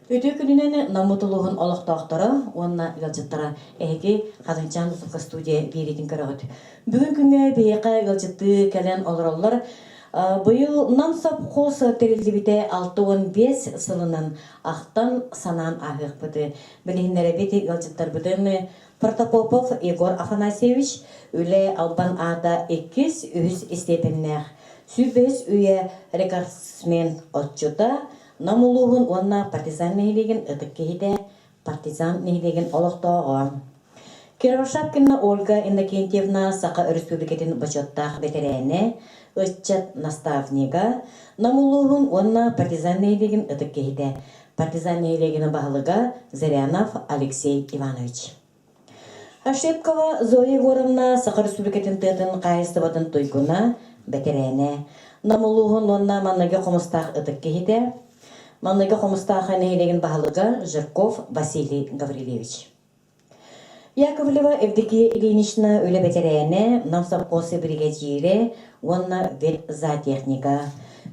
Өтө күнүнен намутулугун олохтоохтора, онна ылжыттара эги Казанчан Музыка студия бииритин көрөгөт. Бүгүн күнгө бейка ылжытты кэлен олороллор быйыл нам совхоз терилдибите 6-15 сылынан ахтан санаан агыкпыты. Билихиннеребити ылжыттарбытын Протопопов Егор Афанасьевич үле албан ада 2 үз степеннех. Сүбес үйе рекордсмен отчута намулугун онна партизан нехилеген ытыккехите партизан нехилеген олохтоого. Кировошапкина Ольга Иннокентьевна Саха Республикатын бачоттах ветерене ытчат наставнига намулугун онна партизан нехилеген ытыккехите партизан нехилеген баһылыга Зарянов Алексей Иванович. Ашепкова Зоя Егоровна Саха Республикатын тытын кайыстыбатын тойгуна ветерене намулугун онна манныга комустах ытыккехите Манныга хомустаха нехилеген баһылыга Жирков Василий Гаврилевич. Яковлева Евдокия Ильинична үле ветерене намсовхоз бригадире онна ветзатехника.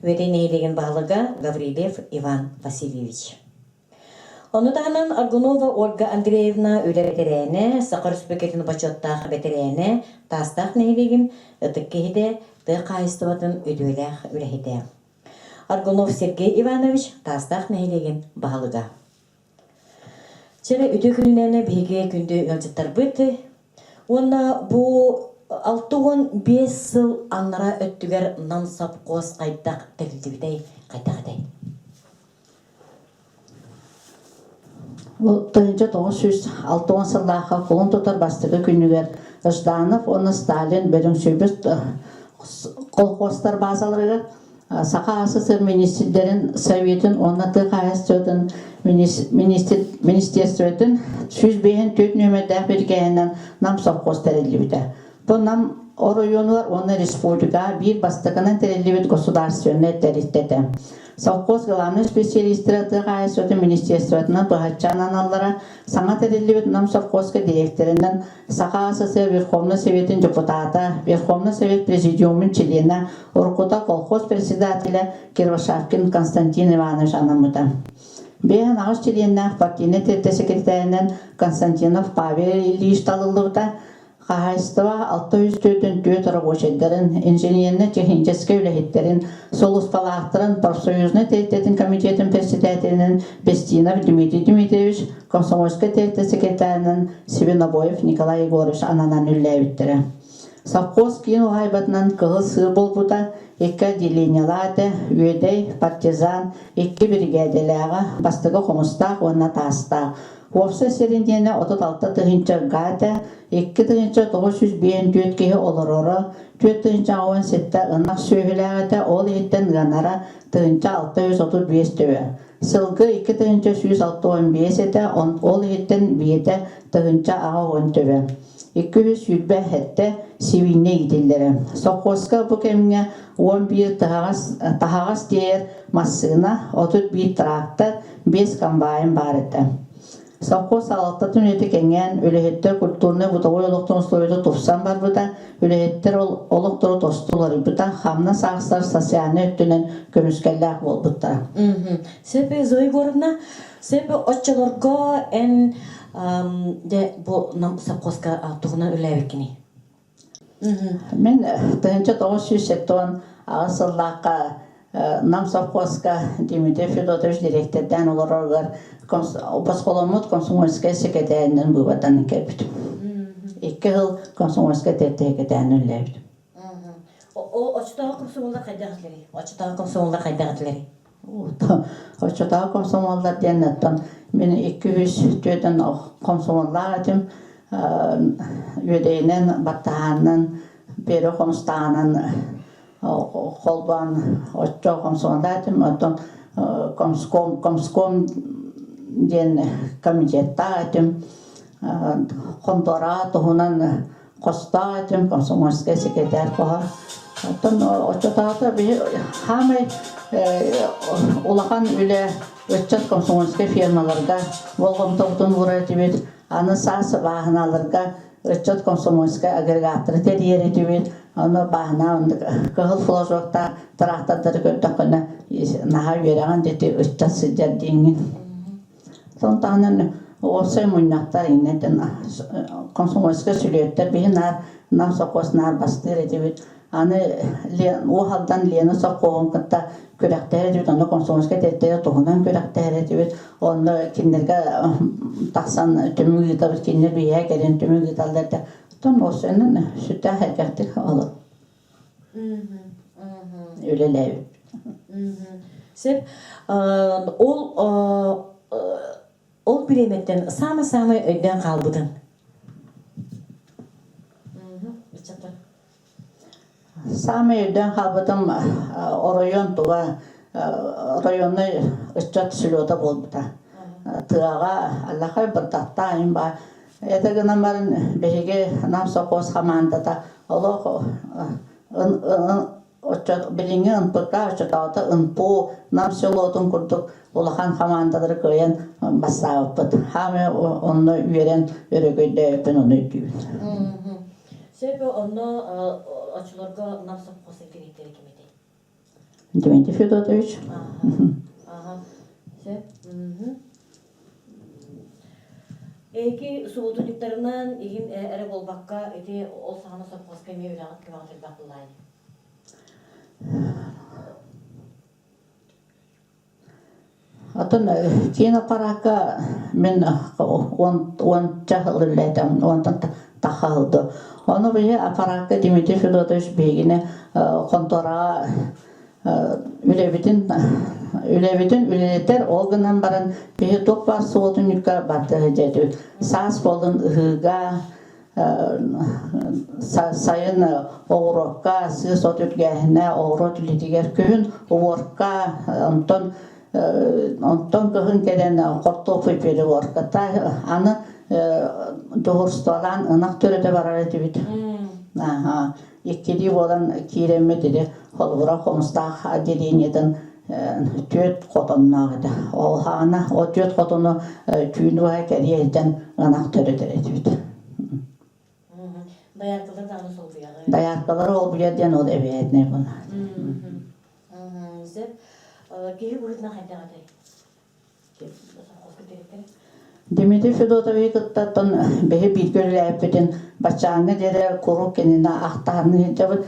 Өте нехилеген баһылыга Гаврилев Иван Васильевич. Онутанан Аргунова Ольга Андреевна үле ветерене Саха Республикатын бачоттах ветерене тастах нехилеген ытыккехите тыкайыстыбатын өдөлэх үлехите. Аргунов Сергей Иванович тастах нехилеген баһылыга. Чere өтө күнүнө беге күндө ылжыттар быты. Онна бу 6-5 сыл аннара өттүгер нам совхоз кайдак терилдибитей кайдагыдай. Бұл 1906 сыллаха колун тотар бастыгы күнүгер Жданов, оны Сталин бөлүң сөйбіс колхозтар базаларыга Саха АССР министрлерин советін, онаты қайыстыдың министерстветін сүзбейін төт нөмірдәқ бергеннен нам совхоз тәрелі Бұл нам оройонуар, оны республика бір бастықынан тәрелі государственный тәреттеті. Совхоз главный специалистері қайыстыдың министерстветінің бұғатчан аналары саңа тәрелі нам совхозға директорынан Саха АССР Верховный Советин депутата, Верховный Совет Президиумын члена, Оркута колхоз председателя Кировошапкин Константин Иванович Анамута. Бейхан ағыш членнах партийный тетте секретарынан Константинов Павел Ильич Талылыгда Қағайыстыва 604 рабочайдарын, инженерно-технический үләхеттерін, солуспалақтырын, профсоюзный теттетін комитетін председателінің Бестинов Дмитрий Дмитриевич, комсомольский тетте секретарынан Свинобоев Николай Егорович ананан үләйбіттірі. Совхоз кейін ұғайбатынан қығы сыр болбута, 2 отделенияларды, өйдей, партизан, 2 бригадиліға, бастығы қомыстақ, онна тастақ. Орса серіндені 36 тығынча ғада, 2 тығынча 954 кейі олыроры, 4 тығынча 17 ынақ сөйіләғада ол еттен ғанара тығынча 635 төбі. Сылғы 2 тығынча 165 еді, ол еттен бейді тығынча аға 10 төбі. 200 сүлбә әтті севейне етелдері. Соққосқа бұл кәміне 11 тағағас дейір массына, 31 трактор, 5 комбайн бар еді. Совхоз алаттатын өте кәнген өлігеттер культурны бұтағой олықтың ұслойды тұфсан бар бұта, өлігеттер олықтыры тостылары бұта, қамна сағыстар сасияны өттінен көміскәлі ақ бол бұта. Сәпі Зоя Егоровна, сәпі отчаларға ән бұл нам совхозға тұғынан үләуекіне? Мен 1907 ағысыллаққа нам совхозға Дмитрий Федотович директордан оларығар Басқоламыд комсомольская секретарынан бұбадан кәбіт. 2 жыл комсомольская тәртекетанын үләбіт. Очытағы комсомолдар қайдағытлері? Очытағы комсомолдар қайдағытлері? Очытағы комсомолдар дәнеттен мен 200 төдің комсомолдар әтім өдейінен баттағанын, бері қомыстағанын қолбан очытағы комсомолдар әтім, өтін комском ден комитетта әтім, қондора тұғынан қоста әтім, комсомольская секретар қоға. Очытағы хамай олақан үлі өтчат комсомольская фирмаларға болғым тоқтың бұра әтібет, аны сасы бағыналарға өтчат комсомольская агрегаторы тәрер әтібет, аны бағына қығыл флажоқта тұрақтадыр көрді құны наға вераған деті өтчат сыджар дейінген. Tontanen osai munnattar inneten konsumaiska sylötter bihinar namsokosnar basteredivit ane o haldan lena sokon katta kürähteredivit onu konsumaiska tette tohunan kürähteredivit onu kinnerga taksan tümügitabit kinner biye gelen tümügitallarda ton osenen sütte herkahtik olur. Ülelev. Sep ol bilemetten sama öden kalbıdın. Sami öden halbıdım orayon tuğa rayonu ıçat sülüyoda bolbuta. Tığa Allah'a bir tahtayım ba. Edegine barın behige namsa kos hamanda da Allah bilingi ınpıka uçatağıda ınpı namsiyolodun kurduk ulahan hamandaları koyan basağıpıt. Hami onu üyeren örgüde öpün onu ödüyün. Sebebi onu açılarga namsa kos eklenikleri kimedi? Dementi Fedotoviç. Eki suğutuniklarından egin ere bolbakka eti ol sağına sokmaz kemiye ülağıt kıvağıtır bakılayın. Atan Kiina paraka men on çahılırlaydım ondan tahaldı. Onu bir aparaka Dimitri Fedotoviç begine kontora ülebitin ületer olgunan baran bir topar soğudun yükka batı hecedi. Sas bolun hıga sayın oğrokka sığız otürgehine oğrot litiger köyün oğrokka ondan köyün gelen kortopu peri oğrokka anı doğrustolan ınak törede barar edibit. İkkili olan kiremme dedi holbura homustaq dediğin yedin tüet kotonuna da o hana o tüet kotonu tüyün var keriyeden ınak törede edibit. Dayarkılar da anı soldu ya. Dayarkıları ol bileden ol evet ne buna. Zep gehi buritna hayda aday. Dimitri Fedotoviç kıttatın behi bilgörülepedin başağını dere kuru kenine ahtarını hicabı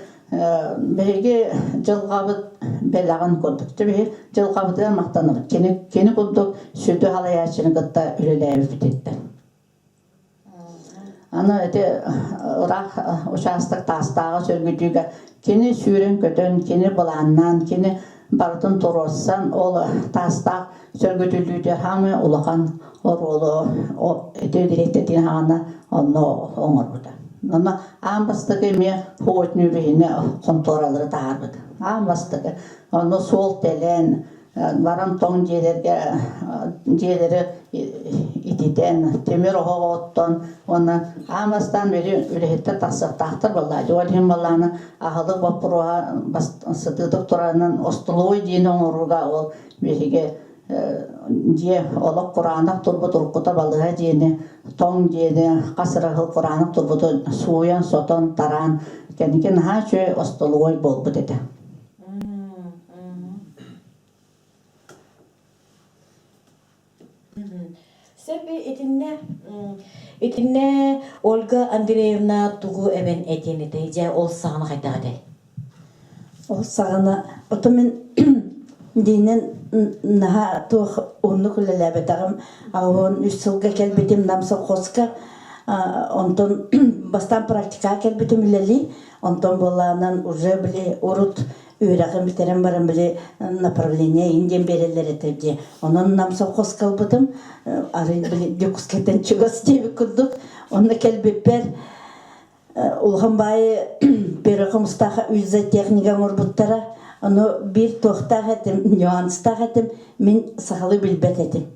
behi jılgabıt belağın kurduk. Behi jılgabıtı maqtanır. Keni kurduk sütü halayaçını kıtta ürülepedin. Ana ete rak uçastık tastağı sörgücüge keni sürün kötön, keni bulandan, keni barıtın torossan ol tastağı sörgücülüydü hamı ulakan orolu o ete direktedin hana onu oңor buda. Ona ambastıgı mi hoğut nübihine kontoraları dağırbuda. Ambastıgı onu sol telen varan ton jeleri itiden temir oğuttan ona amastan beri ülehette tahtır vallahi ol hem vallahını ahılı vapurua sıdıdık turanın ostuluğu dini oğurga ol behige je olak Kur'an'da turbu turkuta balığa dini ton dini kasırahıl Kur'an'da turbutu suyan soton taran kendiki naha çöy ostuluğu bol bu dedi. Sebebi etinne Olga Andreevna tuğu even etini de ol sağına hayda aday. Ol sağına otomen dinen naha tuğ onu kulelebetağım ağın 3 yılga kelbetim namsa koska ondan bastan praktika kelbetim üleli ondan bollanan уже bile urut üyrakın biterim barın bile направление инден берелер etedi. Onun namsa koskal bıdım arayın bile dökusketen çıgası devi kurduk. Onu kelbeper ulğan bayı bir mustaha üze teknika murbuttara onu bir tohta etim, nüansta etim, min sahalı bilbet etim.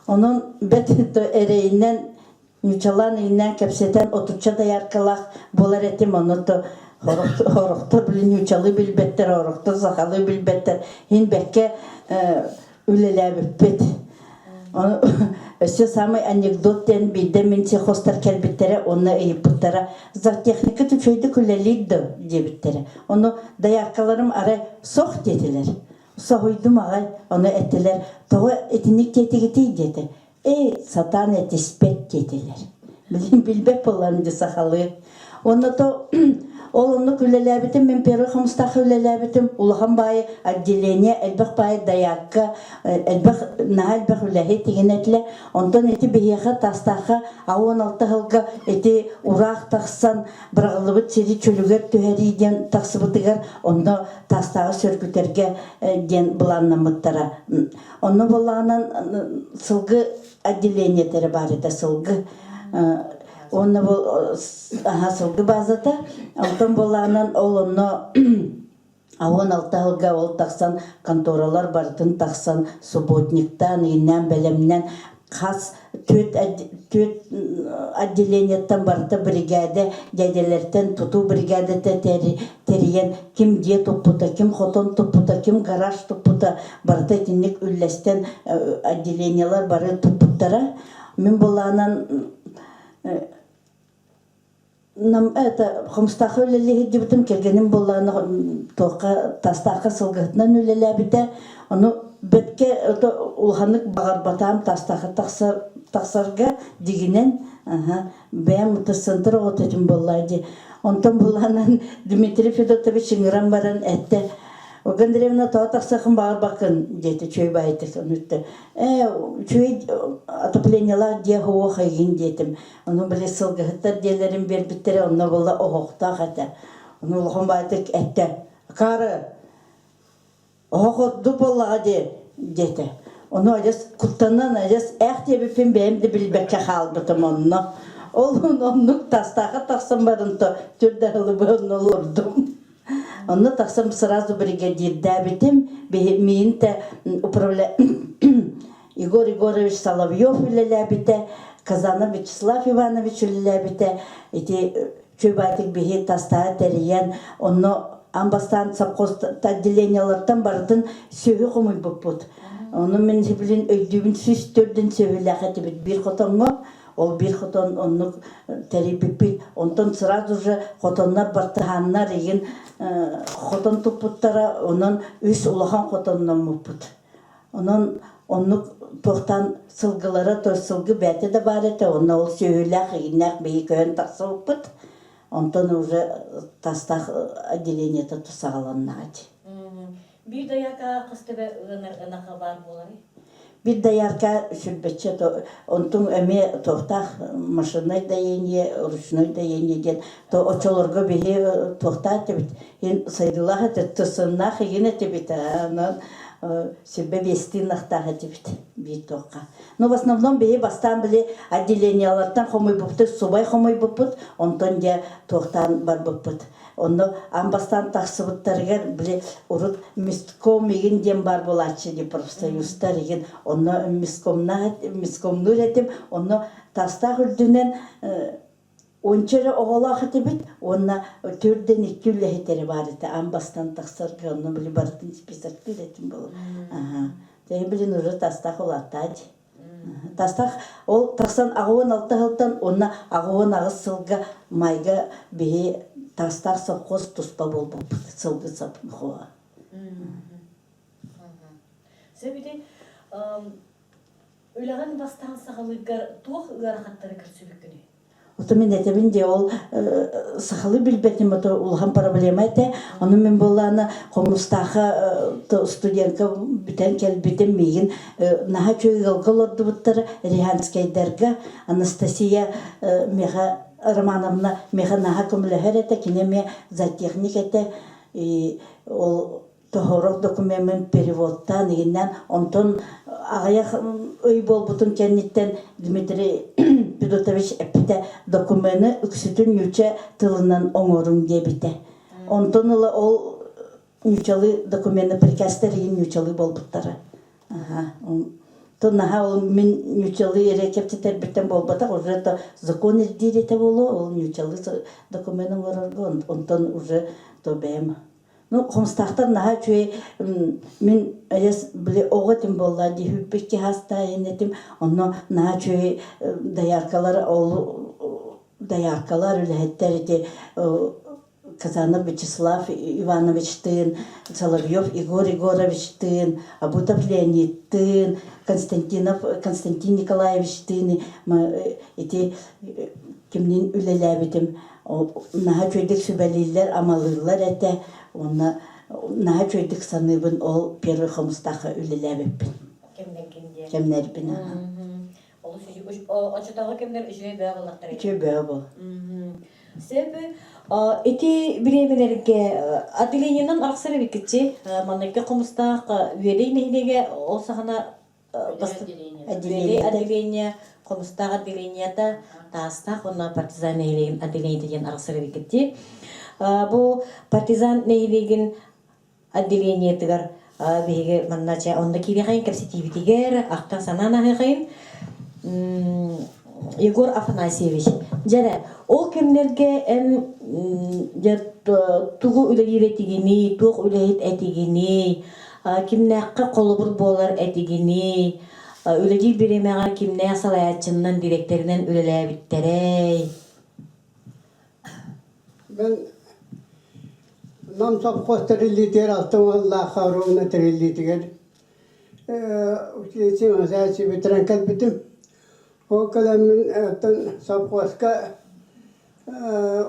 Onun bet ereğinden, nüçalan iğnen kepseten oturça da yarkalak bolar etim onu da horoktor bile nüçalı bilbetler, horoktor sahalı bilbetler. Hin bekke ülele bilbet. Öse samay anekdotten bilde min hostar kelbittere onu eyiputlara zar teknika tüçöydü küleliydi debittere. Onu dayarkalarım ara soğ dediler. Soğuydum ağay onu ettiler. Toğu etinik tetiketi dedi. Satan etispet dediler. Bilbek bollarınca sakalı. Onu da Олымны күлеләбетім, мен пері қымыстақы үлеләбетім, улахан байы отделение, әлбәқ байы даякка, әлбәқ үләхе теген әтлі, ондан әті бейеға тастақы, ауын алты ғылға әті ұрақ тақсан, бірағылыбыт сері чөлігер түйәрейден тақсыбытығар, онда тастағы сөргітерге ден бұланна мұттара. Оны болағынан сылғы отделение тәрі бар еді, сылғы. Оны бұл сылғы базата, алтын болағынан ол оны ауын алтағылға ол тақсан конторалар бартын тақсан субботниктан, иннен, бәлемнен қас төт отделениеттен барты бригада, дәделерден тұту бригадата тәріен, кім де тұппыта, кім хотон тұппыта, кім гараж тұппыта, барты тінік үлләстен отделениялар бары тұппыттара. Мен болағынан Хомстақы өлелігі дебітім келгенім болағына тоққа тастақы сылғытынан өлелі оны бетке ұлғанық бағар батам тастақы тақсарға дегенен бәйім ұтысындыр оғытым болағыды. Онтан болағынан Дмитрий Федотович ыңыран баран әтті. Оғандаревна тоға тақсақын бағар бақын деді, чөй байытық. Чөй отоплениялар де хуа қайгын дедім. Оны біле сылғыттар делерін бербіттері, оны болда оғықтақ әті. Оны ұлғын байытық әтті. Қары, оғық дұп олаға деді. Оны әдес құттанан әдес әқтебіппен бәйімді білбәкке қалбытым оны. Ол оның тастақы тақсын барынты түрді ғылыбы оны олырдым. Оны тақсам сразу бригадирда бітім, мейінті Егор Егорович Соловьев үлелі біті, Казанов Вячеслав Иванович үлелі біті, чөй байтық бейі тастағы тәріен, оны амбастан сапқоз отделениялардан бардың сөйі құмый бұппыд. Оны мен білін өйдігін сүстерден сөйілі әқеті біт. Bir қотонғы, ол bir қотон оны тәрі біппіт. Онтан сразу же қотонлар бартығанлар еген қотон тұппыттара, онын үс ұлахан қотоннан мұппыд. Онын оны тоқтан сылғылары, той сылғы бәті де бар еті, оны ол сөйләқ, егінәқ бейі күйін тақсы ұппыд. Онтан уже тастақ отделениеті тұсағаланна ады. Bir dayaka қысты бә ұнақы бар болары? Bir daярка сүрбетче, онтың әме тоқтақ машинай дайенye, ручной дайенye ден, то очолырға бейі тоқтақ дебіт. Ен сайдылақ әті, тұсыннақ еген әті біт, себе вестиннақтағы дебіт, бей тоққа. Но в основном бейі бастан біле отделениялардан қомай бұпты, субай қомай бұппыд, онтан де тоқтан бар бұппыд. Оны амбастан тақсыбыттарығар біле ұрыт мистком еген дем бар болатшы де профсоюзтар еген. Оны мискомнур етім, оны тастақ үрдінен ончары оғалақы дебет, оны түрден екі үләхетері бар еті. Амбастан тақсырғы, оны біле барытын списақты етім болу. Дәйін білін ұры тастақ олаттады. Тастақ, ол тақсан ағуын алты ғылтан, оны ағуын ағыз сылға майға бейі тастақ соққоз тұспа бол сылғы сапын қоға. Себеде, өліған бастан сағылығар тоқ ұғарақаттары кірсібік күні? Оты мен әтебін де ол сақалы білбетім ұлған проблема әті. Оны мен болағына қомыстағы студентка бүтен кәлбетім мейін наға чөй ғылғыл орды бұттары Риханскайдарға Анастасия меға Романовна меға наға көміліғер әті, кене ме заттехник әті, ол тоғырық документмен переводтан егеннен, онтон ағаяқ өй бол бұтын кәнеттен Дмитрий Федотович әпіті документі үксітін нүче тылынан оңырың дебіті. Онтон ол нүчалы документі прикастар еген нүчалы бол бұттары. Наға ол мен нүчалы ерекептетер біттен бол бұтақ, уже закон ердейреті болу, ол нүчалы документің орырғы, онтон уже бәйім. Қомстақтар наға чөй, мен әйес біле оғытым болла, дейіппекке хаста енетім, оны наға чөй даяркалар үләттер де Казанов Вячеслав Иванович тын, Соловьев Игорь Егорович тын, Абутов Леонид тын, Константин Николаевич тын, эти кимнин үлеләбитим, наха чөйдік сүбәлилер амалылар әтә, онна наха чөйдік саныбын ол первый хомустаха үлеләбиппин. Кемнер бина. Ол очотағы кемдер үшөй бөә болақтар. Үшөй бөә бол. Себі, эти беремелерге отделениянан арқсары бекетче, маннайка қомыстақ верей нейдеге ол сағана отделение, қомыстақ отделенията тастақ, онна партизан нейдеген отделенияден арқсары бекетче. Бұл партизан нейдеген отделениятығар беге маннача онда кире қайын кәпсетивитигер, ақтан санан ағы қайын Егор Афанасьевич. Жара, ол кемдерге тугу үлегир этигини, туг үлегит этигини, кимнәкка қолыбыр болар этигини, үлегир беремеға кимнәк салаятчыннан директоринен үлелә биттерей. Ben nam sapkos terilliter altım Allah khavruna terilliter. Uçiyesi masayasi bitiren kalbitim. O kalamin atan sapkoska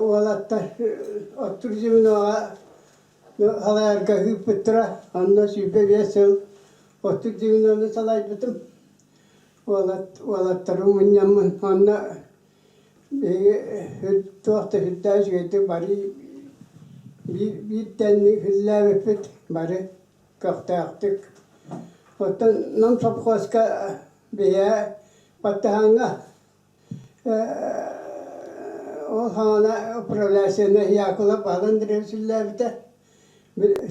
olatta oturjimin oğa halayarga hüppetra anna sübe vesel oturjimin oğa salay bitim. Olattaru minyamın anna tuhta hüddaş gaydi bari bir tane hülla vefet bari kahtayaktık. Otan nam sapkoska beya patahanga o hana upravляющая yakula balan direvsilla bite.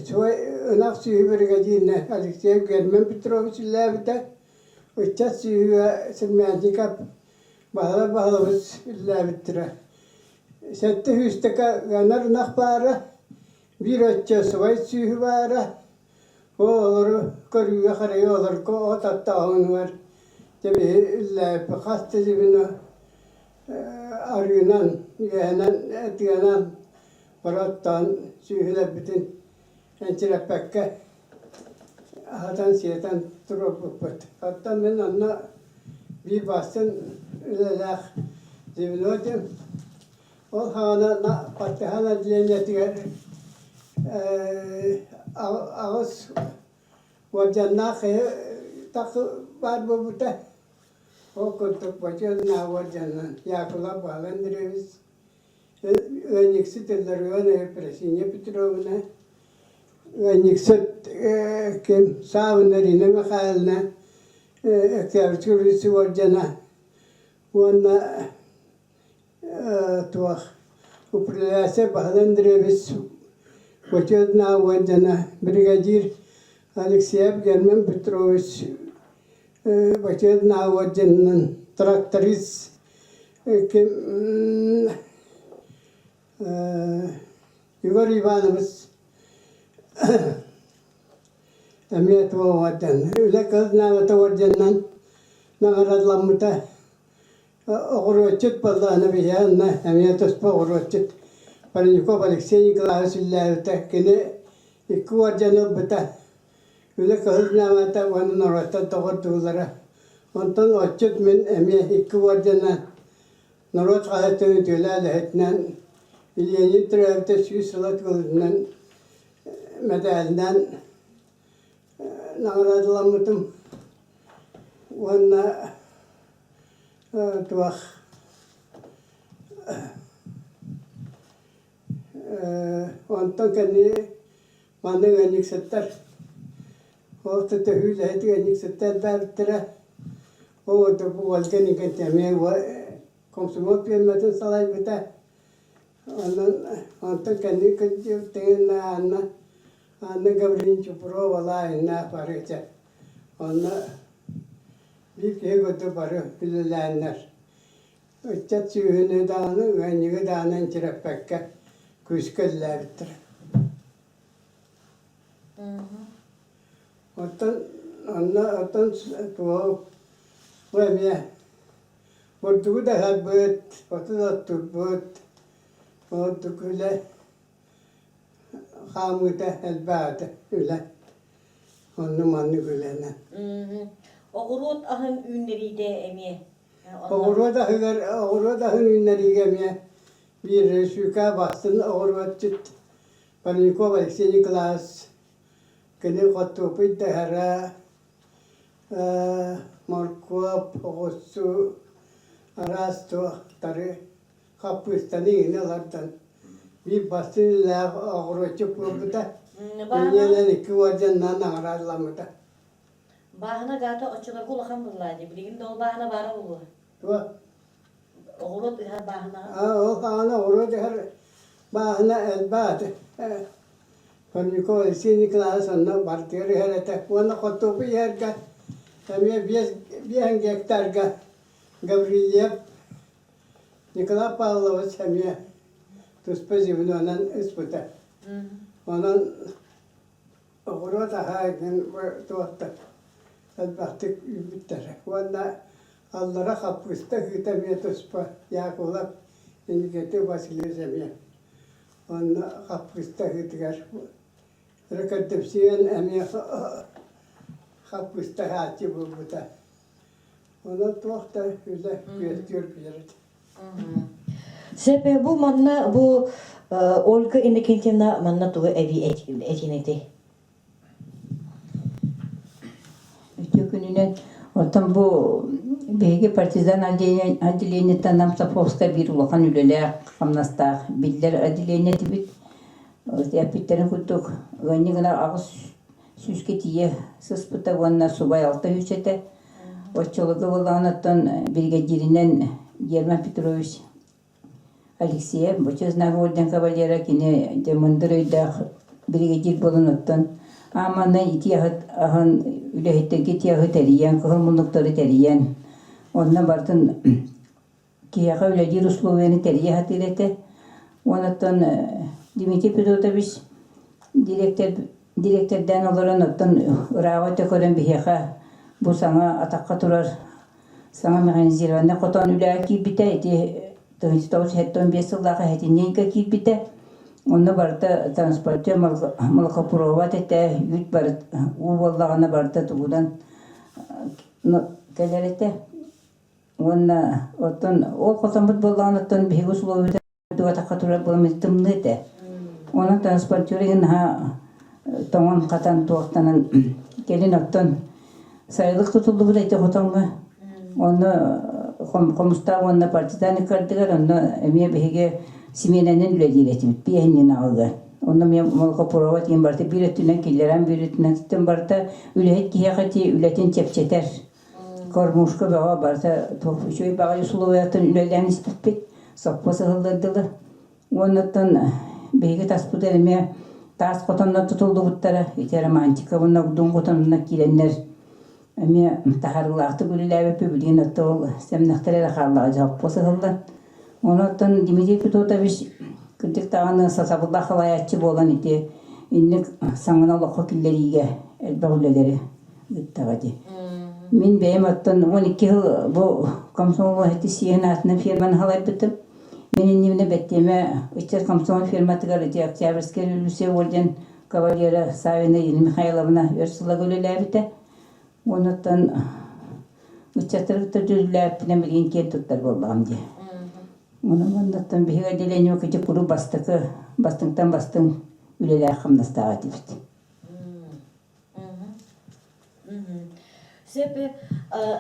Soy ınak suyu bir gacine Alexey Germen Petrovich illa bite. Uçat suyu sırmayacıkap Bağla biz illa bittire. Sette hüsteka ganar nakbara bir açça sıvay suyu bara. O olur koruya karayı olur ko o tattağın var. Tabi illa hasta cibine arınan, yenen, etiyenen barattan suyuyla bütün ençire pekke hatan siyeten durup bit. Hatta ben anna bir bastın ülelek cibinotum. O hana patihana dilenetiger ağız vacannağı takı var bu buta. O kutup başıyor na vacannan yakula bağlandırıyoruz. Önyiksi tiller öne presinye Petrovna. Önyiksi kim savunlarına mekalına ekavçurisi vacana. Ona tuah upriyase bağlandırıyoruz. Başıyor na vacana. Brigadir Alexey Germen Petrovich başıyor na vacannan traktorist kim Igor Ivanovich emniyet vacan. Öyle kız navata vacannan nagaradlamuta oğroçet balana biyanna emniyet ospa oğroçet. Panikop Alexey Nikolaevich kene iki vacanı bita. Öyle kız navata vanın orta doğurdulara. Ondan oçet min emniyet iki vacanna Narot hayatını tüylerle İlyeni trevte süsülat kılından medalinden nağradılamadım. Ona tuah ondan kendi manın enik setter. O tetehüyle heti enik setter dertire. O da bu valgeni kentemi ve komşumot bir metin salay biter. Ondan kendi kentemi anna gavrin çupro valay na parıca. Ona bir kere götü parı bilenler. Uçat sühünü dağını ve nüge dağının çırapakka kuşkalla bitir. Ondan tuğu ve bir Portuguda habet, Portuguda tubut, Portuguda Hamıda elbette öyle. Onu manı gülene. Oğurut ahın ünleri de emi. Oğru da hünleri gemiye bir şuka bastın oğru çıt. Paniko Alexey klas. Kene kotopu tehara. Marko pogosu arasto tarı kapıstanı inelerden. Bir bastın la oğru çıpı da. Yenen iki vajan nana aralamada. Bahana gata açılır kulakam bulladı. Bilgin de o bahana bara bulu. Tuh. Oğurut bahana. O kana oğru der. Bahana elbette. Paniko Alexey klas anna barteri herete. Wana kotopu yerga. Kami bir hektarga Gavriliyev Nikolay Pavlovich kami tuspazivno anan isputa. Onun oğru da hakin tuhatta. Elbette bittere. Wana Allah'a kapısta hütemiye tuspa yakulap indiketi vasile semiye. Ona kapısta hütger. Rekatepsiyen emiye kapısta hati bu da. Ona tuhta öyle gösteriyor bir yerde. Sepe bu manna bu Olga indikentina manna tuğu evi etineti. Ötükününen otan bu bege partizan adiliyeni tanam Sapovska bir ulakan üleler kamnasta biller adiliyeni tibit yapitlerin kutuk gani gana ağız süsketiye sıspıta vanna subay alta hüçete Oççoluğu olanattan brigadierinden German Petrovich Alexeyev, Boçözna Golden Kavalyera kine demandırıyda brigadier bolanattan ama ne iti ahın ülehette tiyahı teriyen, kıhılmınlıkları teriyen onunla bartın kiyaha üleci Rusloveni teriye hatirete onattan Dimitri Petrovich direktörden olarak onattan Rava tökörün bihiyaha bu sana atakka turar. Sana mekanizirvanne koton üle kibite iti tığınçı tavus hetton bir sıllağı hetinyenka kibite. Onu barda transportçı malka provat ete yut barda uvallağına barda tuğudan keler ete. Ona oton o kosamut bolağınattan bihigus lovide atakka turar bulamıttımlı ete. Ona transportçörün ha tamam katan tuğaktanan gelin otton sayılık tutuldu bu da ite kotanlı. Onu komusta onunla partizanı kardıgar, onu emiye behege simenenin üle diretim. Bir enin ağıgar. Onu miye molka provat yin barda bir etünen killeren bir etünen tütten barda ülehet kiyakati ületin çepçeter. Kormuşka bağa barda şöyle bağa yusulu veyatın ülelerini istipet. Sokpası hıldırdılar. Ondan behege taspuda emiye tas kotanlar tutuldu buttara. İtere mantika bunlar gudun kotanlar kilenler. Ами тахарлақты бүліләбі пөбілген отты ол сәмнақтары рақарлағы жауып босы қылды. Оны оттан Дмитрий Петрович күрдік тағаны сасабылда қалаятчы болан ете. Иннік саңына лоқы күллеріге әлбәғілелері үттағады. Мен бәйім оттан 12 жыл бұл комсомол әтті сиен атынан фирманы қалай бітіп. Менің неміне бәттеме үтчер комсомол фирматығар өте Октябрьскер үлісе орден кавалері Савина Елена Михайловна өрсіла көлеләбіті. Ondan uçakları tutuldular, bilemediğin ken tuttar bolağım diye. Ondan bir hediyeler yok ki kuru bastıktan bastın üleler kamnasta atifti. Sepe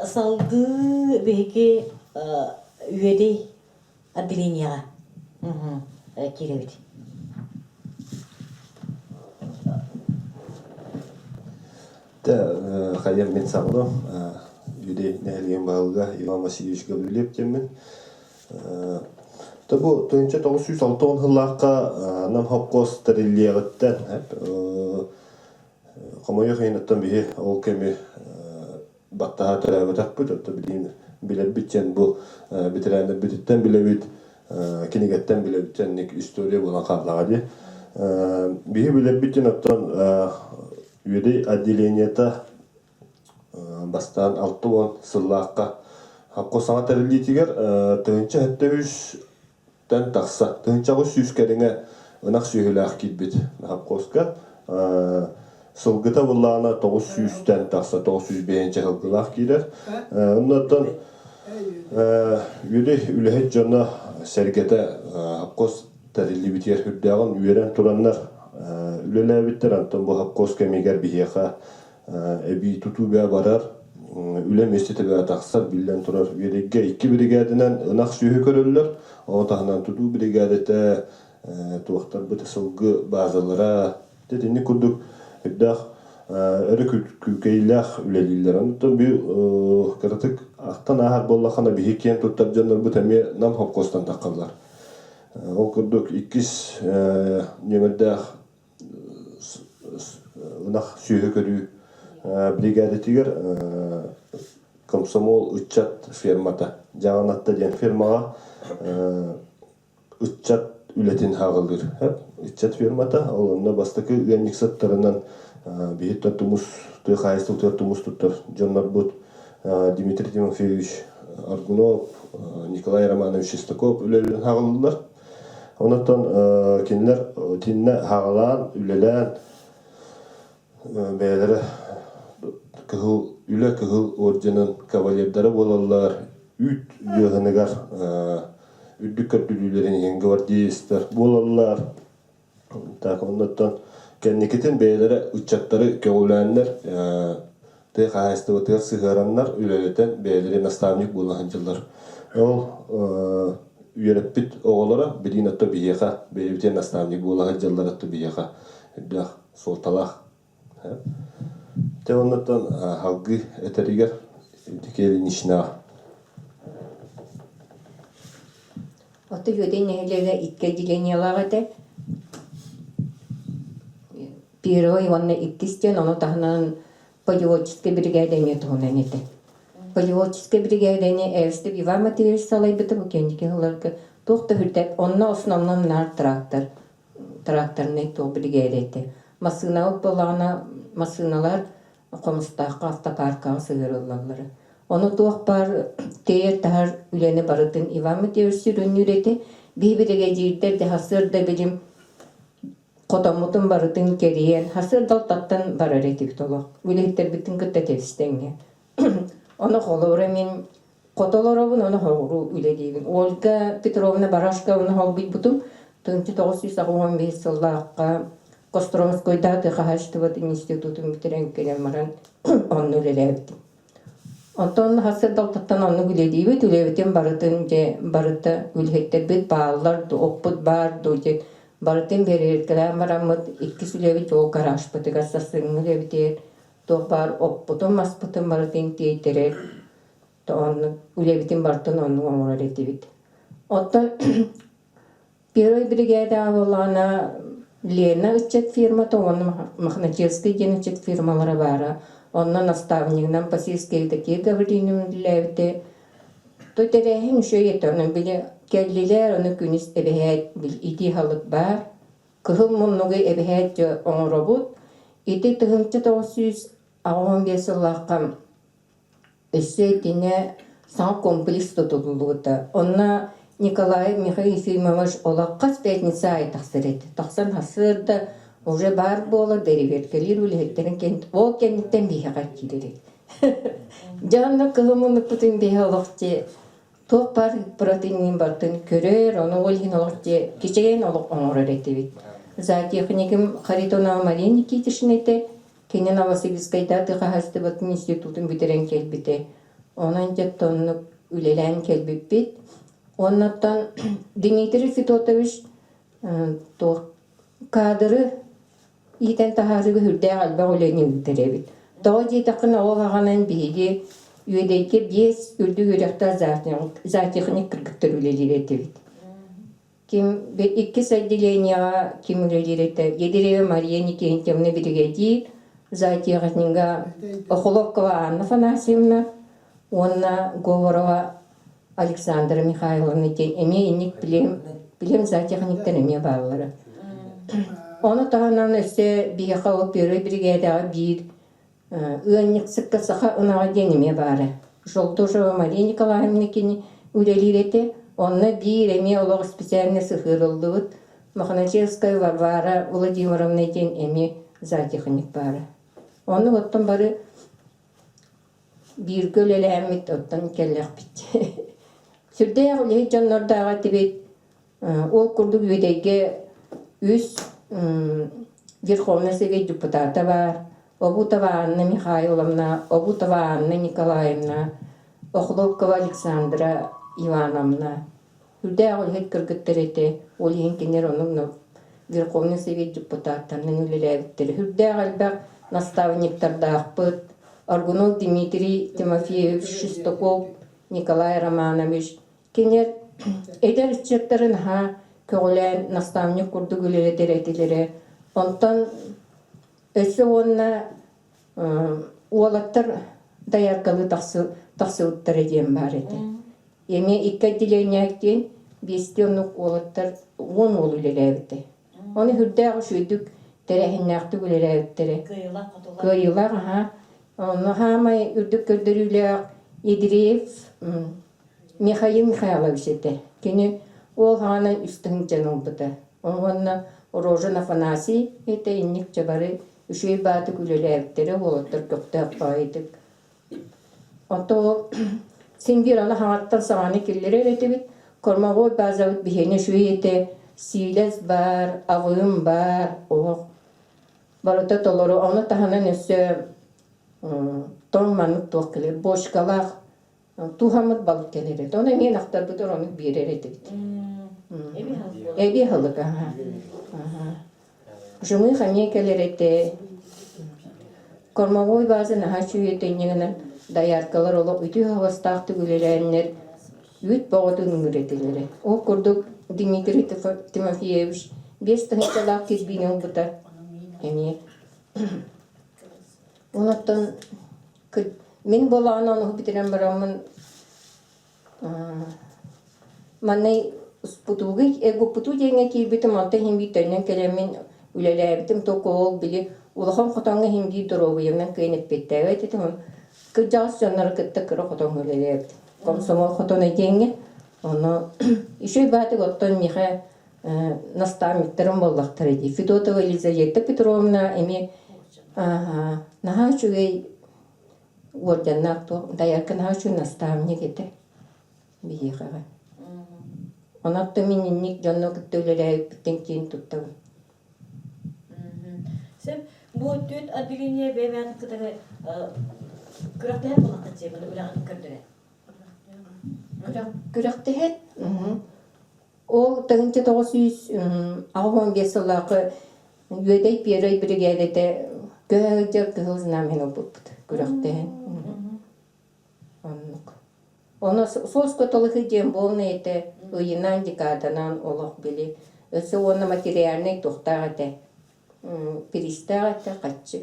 salgı belki üyede adiliniya. Kirevit. Хайям мен сағылым, үйде нәлген бағылға Иван Васильевич Гаврилев демін. Бұл 1906 жыллаққа нам хапқос тәреллиғыттан, қамайы қиынаттан бейі ол кәмі баттаға түрәбітақ бұд, білер біттен бұл бітірәнді бүтіттен білебіт, кенегеттен білебіттен история болған қарлаға де. Бейі білер біттен оттан Үйді отделениета бастан 6-10 сыллаққа хапқосаңа тәрілдейтігер тұғынша әтті үштен тақса. Тұғынша ғыз сүйіскеріңе ынах сүйеләк китбит хапкоска сылгыта буллана 900-тен тақса 905-нче хылгылах килер. Оннан үли үлехет жона сәргәтә хапкос тәрилли битер хүрдәгән үерен тураннар үлеләбиттер антон бу хапкос кемигәр бихеха эби туту бә барар үле местете бә тақсар биллән турар үерегә 2 бригадынан ынах сүйе көрөлләр. Отахнан туту бригадата туактар бит сылгы базалара тетини курдук Эддах күкейлах үлелилер. Антон бу кыртык ақтан ахар боллахана бихикен туттар жандар бу теме нам хопкостан таккалар. Ол курдук 2 немеддах нах сүйө көрү бригада тигер комсомол учат фермата жаңанатта ден фермага учат үлетин хагылдыр. Учат фермата олонна бастыкы генник саттарынан бихит тумус той хайстыл тумус туттар жаннар бут Дмитрий Тимофеевич Аргунов, Николай Романович Шестаков үлелен хагылдылар. Онотон кинлер тинне хагалан үлелен бәйләре үле кыгыл орденын кавалердары болалар. Үт йыгыныгар үддүк көттүлүлөрүн гвардиялисттер болалар. Так онотон кенникетин бәйләре учаттары көгөләннәр ты хайсты ватыр сыгараннар үлелетен бәйләре наставник булган жылдар. Ол үйрәппит оголара бидин атта бияха бәйләре наставник булган жылдар атта бияха. Дах солталах. Те онотон халгы этеригер дикели нишна. Оты юден нехлеге икке дилениялага те Первый он иккистен, оно тахнан полеводческой бригадене тоненете. Полеводческой бригадене эвсте бива материал салай бите бу кендики хыларга тохта хүртеп, онна основном нар тракторный то бригадете. Машина болана машиналар комстакка автопаркка сыгырылалары. Оны тох бар тейер тахар үлени барытын Иван материал сүрүнүрете би бригадирлер де хасырда билим Котомутун барытын кериен, хасыр далтаттан барар етик толок. Үлеттер битин кытта тепстенге. Оны холора мен котолоробун оны холору үледейбин. Ольга Петровна Барашка оны холбит бутум. 1915 жылдаққа Костромскойда Тыхаштыват институтун битерен келен маран оны үлелебит. Онтон хасыр далтаттан оны үледейбит. Үлебитен барытын же барыта үлеттер бит баалар, оппут бар, доje Барытын береркелер марамыт 2 сүлеви жол гараж бытыга сасыңы лебитер. Тоғбар оппутун маспутун барытын тейтерер. Тоғын үлебитин бартын оның оңырар етебит. Оттан первый бригада болана Лена учет фирма, тоғын махначевский ден учет фирмалары бара. Онна наставнигнан пасийские такие говориним лебите. То терехин шөйетонын биле Келлилер оны күнис эбехет бил ити халык бар. Кыхыл муннугы эбехет жо оңробут. Ити тыгынчы 915 жыллаққа өссе дине сан комплекс тутулуыта. Онна Николай Михаил Ефимович олаққа спетница айтақсыр еді. Тақсан хасырда уже бар бола деревергелер үлеттерін кент. Ол кенттен бейхаға келерек. Жанны кыхыл муннук бұтын бейхе олақчы Тоқ бар протеинин бартын көрер, оны олғын олғын кешеген олық оңырар етебет. Зоотехниким Харитонова Мария Никитишин ете, кенен Новосибирскайда Тыхасты батын институтын битерен келбете. Онан жеттонны үлелен келбеппет. Оннаттан Дмитрий Федотович кадры итен тахарығы хүрде алба олені үлтеребет. Тоғы жетақын оғағанан бейге Үйедейке 5 үрді үйректар зоотехник кіргіттір үлелер етебет. Ким 2 отделения ким үлелер ете. Едерева Мария Никентьевна бригадир, зоотехника Охоловкова Анна Фанасьевна, Онна Говорова Александра Михайловна ден. Эме енік білем зоотехниктен эме балылары. Оны тағынан өсте бияқалы первый бригадаға бір Үәннік сыққа сақа ұнаға денеме бары. Жолдожова Мария Николаевна кені үлелер ете, онына бір әме олығы специальный сықырылдығыт, Махначевская Варвара Владимировна ден эми зоотехник бары. Оны оттон бары bir gölelemmit ottan kellekpit. Сүрдәй олей жаннордаға тибет ол курдук үедеге үс Верховный Совет депутата бар, Обутова Анна Михайловна, Обутова Анна Николаевна, Охлопкова Александра Ивановна. Сүрдәй олей кыргыттарете ол енкенер оның Верховный Совет депутаттарының үлеләбіттері. Сүрдәй албақ наставниктардақпыт, Аргунов Дмитрий Тимофеевич Шестаков, Николай Романович. Кенер эдер ичеттарын көгілен наставник курду гүлелі теретелері. Онтан өсі онна уолаттар даяргалы тақсылыттар еден бар еді. Еме икка отделенияктен 5 тоннук уолаттар 10 ол үлеләбіті. Оны хүрдәғы шүйдік тәрәхіннәқті үлеләбіттері. Күйілақ, Оны хамай үрдік көрдірілер Едіреев Михаил Михайлович еді. Кені ол ғанан үстің жаныл бұды. Оңғанна Рожен Афанасий еді иннік жабары үшей баты күлелі әбіттері олаттыр көпті қайдық. Онты ол сен бір аны хаңаттан сағаны келдері әреті біт. Кормағой базауыт бігені шүй еді. Силес бар, ағым бар, оқ. Барыта толыру, оны тағынан өсі Томманық тоқ келер, бошкалақ, тухамыд балық келер еді. Оны мен ақтар бұдар оны берер еді. Эби халық, Жұмы қане келер еді. Кормағой базы наға шүй еді, негінің даяркалар олық үті хавастақты күлерәнлер үт бағыды үңір еділері. Ол күрдік Дмитрий Тимофеевич 5 тыңчалақ кезбейін бұдар. Әме Онаттан мен болағын оны бітерен барамын манай ұспутуғы, әгіппуту деңе кейбітім алта хембейттерінен келемен үлеләбітім тоқы ол білі улахан қотаңы хембей дұровыйымнан көйініп беттәуі әтетім. Күджағыз жанлары күтті кірі қотаң үлеләбітім. Комсомол қотаны деңе, оны үшей бәтік оттан меха наставниктарым боллақтар еді. Федотова Елизавета Петровна әме наха чугей орденнақ тоқ, даярка наха чуг наставник еді. Бейеқаға. Онатты менінник жанны күтті өлеләйіп біттен кейін тұттауын. Сен бұл төт отделение бәймәді күтірі күрақтайын болаққа тегілі өләғын көрдірі? Күрақтайын? Ол тағынчы 915 жылақы үйедей перей бригадеті көйдер кығылзынамен олбыппыд. Күрақтайын. Оны соз көтілігі дем болны еті ұйынан декаданан олық білі. Өсі оны материальный тоқтағы әті. Перестағы әті қатшы.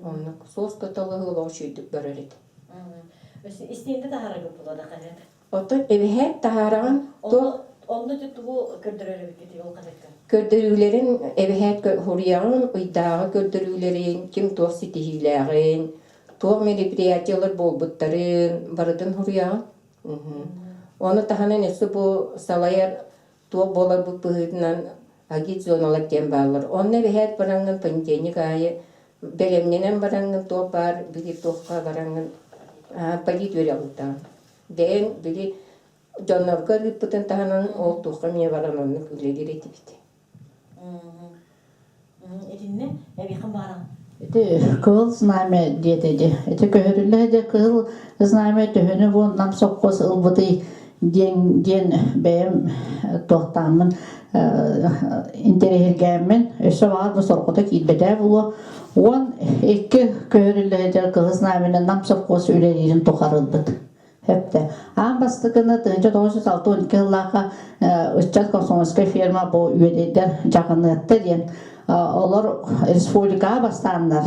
Оны соз көтілігі олық шүйдік бөрір еті. Истейінді тағарығы болады қағады? Отын әбіхәт тағараған Онды тұтығы көрдірері бекеті ол қадетті? Көрдірулерін әбіхәт хұрияғын, ұйдағы көрдірулерін, кем тоқ сетихиләғын, тоқ мероприятиялар болбыттарын, барытын хұрияғын. Оны тағанын әсі бұл салайар тоқ болар бұл бұғытынан агит зоналар кен бағылар. Оны әбіхәт бараңын понедельник айы, бәлемненен бараңын тоқ бар, білі тоққа бараңын полит өре алыптағын. Дәйін білі Жаннарга рыппытын тағанан ол туққа мен баран оны күлегер еті біті. Edinne, eviqin baran. Kıl zname diyeti. Ete köhürülle de kıl zname tühünü bu nam sokkos ılbıdı den beyim tohtamın interehirgemin ösü var bu sorkuda kilbede bulu. On iki köhürülle de kıl zname nam sokkos ülelerin tokarılbıdı. Hepte. Ambastıkını 1912 yıllarda Üstad Komsomolskoy firma bu üyelerden жақынықты ден. Олар республика бастандар.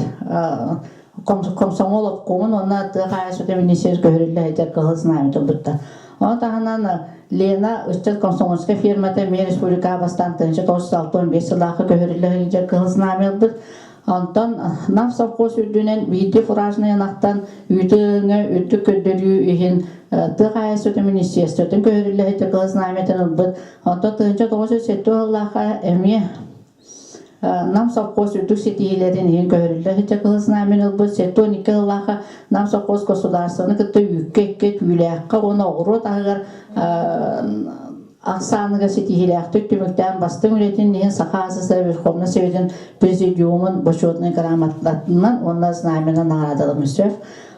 Комсомолов қуын, оны қайы сөте министер көрілі әйтер қылысын әметі бұтты. Оны тағынан Лена Üstad Komsomolskoy firмада мен республика бастан 1915 yıllarda көрілі әйтер қылысын әметі бұт. Ondan nam savkos üdünen vidi furajna yanaktan üdüğüne üdü köddürüyü ihin tığa sötü ministerstörtün köhürülle heti kız nametin ılbıt. Ondan tığınca doğusu setü Allah'a emi nam savkos üdük setihilerin ihin köhürülle heti kız nametin ılbıt. Setü nikah Allah'a nam savkos kosudarsanı kıtı yükke tüyleyakka ona oğru tağır Aksanıga setihilektük tümükten bastım üretin nihin sakası Verховна Советін Президиумын бошотны грамотатынан онна знамена нарадылым сөв.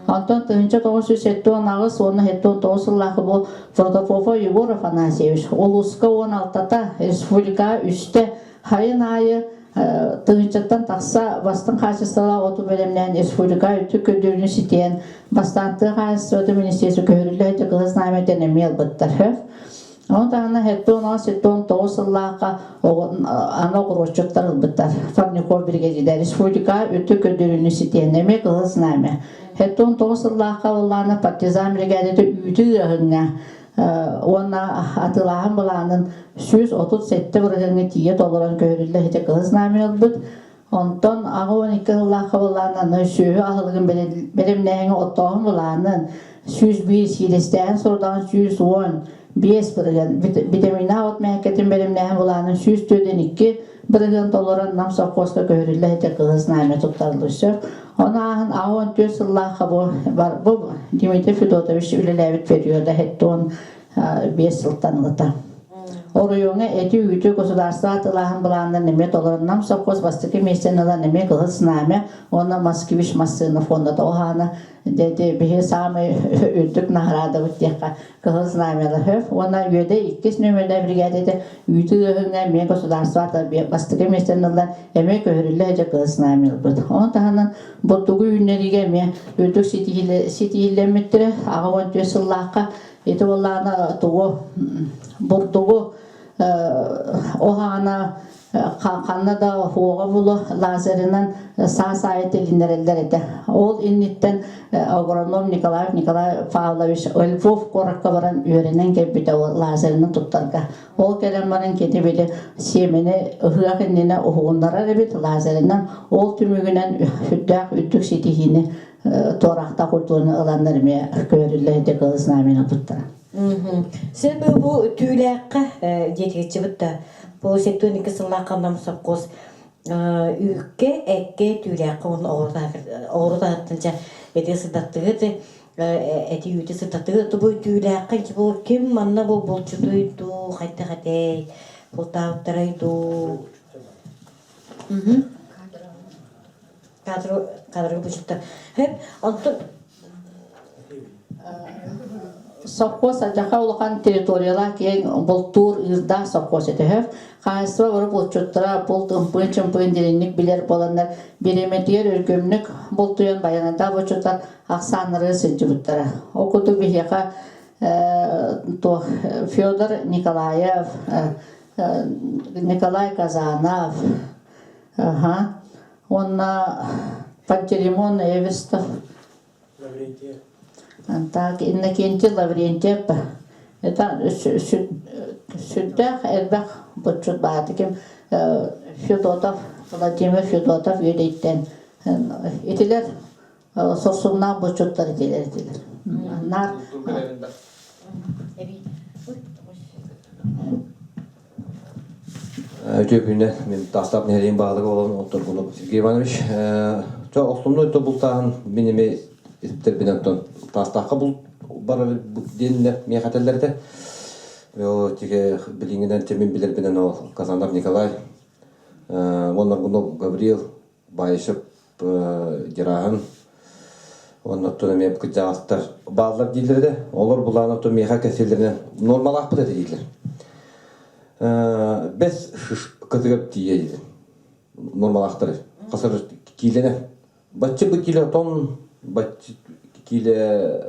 Антон тыгынча 907 агыс оны 79 лахы бұл Фродофофо Егор Афанасьевич. Олуска 16-та республика үсті хайын айы тыгынчаттан тақса бастың қачыстыла оту бөлемнен республика үтті көндіріні сетен бастанты қачысты министерсі көрілі өті қыз наметен емел бұттар. Онтағына хеттон 79 лақа ана құрочоттар ұлбыттар. Фабников бригадида республика үтті көндіріні сетен еме қыз наме. Хеттон 9 лақа оланы партизан бригадида үті ғыңа Ona atılağın bulanın 137 bırgını tiye dolaran görüldü hete kız nami olbud. Ondan ağı 12 yıllakı bulanın söğü ahılgın birimlerini ottağın bulanın 101 silisten sorudan 110 5 bırgın vitamina ot mehketin birimlerini bulanın 102 bırgın dolaran nam savkoska görüldü hete kız nami tutarlışı. Ona ağı 14 yıllakı bu Dimitri Fidotovich ülelevit veriyordu hette on 5 yıltanlıkta. Oruyona eti üyütü государства атылағын бұлағында неме толырыннам совхоз бастықы местенала неме қылыс наме ona Москвич Масынов фонда тоғаны dedi bir samı üdük nahrada büttekka kız nameli höf ona üyede ikkis nömerde brigade üyütü öhüne me государства atı бастықы местенala emek öhürülle hece kız nameli bud. Onun tahanın burdugu ünlerige me üdük sitihillemettire ağı 14 yıllaqqa eti ollağına tuğu burdugu ohana kanna da hoğa bulu lazerinden sağ sayet elinlerler edi. Ol innitten agronom Nikolay Pavlovich Lvov korakka baran öğrenen gibi de o lazerinden tuttarga. Ol kelamların kedi bile semeni hıakınına oğunlara rebit lazerinden ol tümügünen hüddaq üddük sitihini torakta kurduğunu alanlar mı görürler de kız namına tuttara. Sen bu tüylekka жетекçi bitti. Bu sektörün ikisi laqamdan sapqos ükke ekke tüylekka onu orada attınca eti sıdattığı eti yüte sıdattığı bu tüylekka bu kim manna bu bolçuduydu hayte bu tavtaraydı. Kadro bu çıktı. Hep antın Совхоз ажаха улахан территорияла кең болтур ырда совхоз этехев. Кайсыва бары болчуттара бол тымпын деренник билер боландар береметер өргөмнүк болтуян баянада болчуттар аксаныры сылжыбыттара. Окуту бихека то Федор Николаев, Николай Казанов, онна Панчеремон Эверстов. Так, иннекенти Лаврентьев. Это сюда элбах бочут баатыким Федотов, Владимир Федотов үйдейтен. Этилер сорсунна бочуттар этилер. Нар Өтөпүнө мен тастап нерейин баглыгы болон Отургунов Сергей Иванович. Жо октумду өтө бултагын менеме эсиптербинен тастакка бул бары денне мехателлерде. Тиге билиңинен темен билербинен ол Казанов Николай, Оннаргунов Гавриил, Байышев Дираган, оннан меп кыжастар баалар дейлерде. Олар буланы то меха кеселеринен нормал акпыт эти дейлер. Бес кытыгып тие дейді. Нормал актары. Касыр килене. Баччы бу киле тон, баччы киле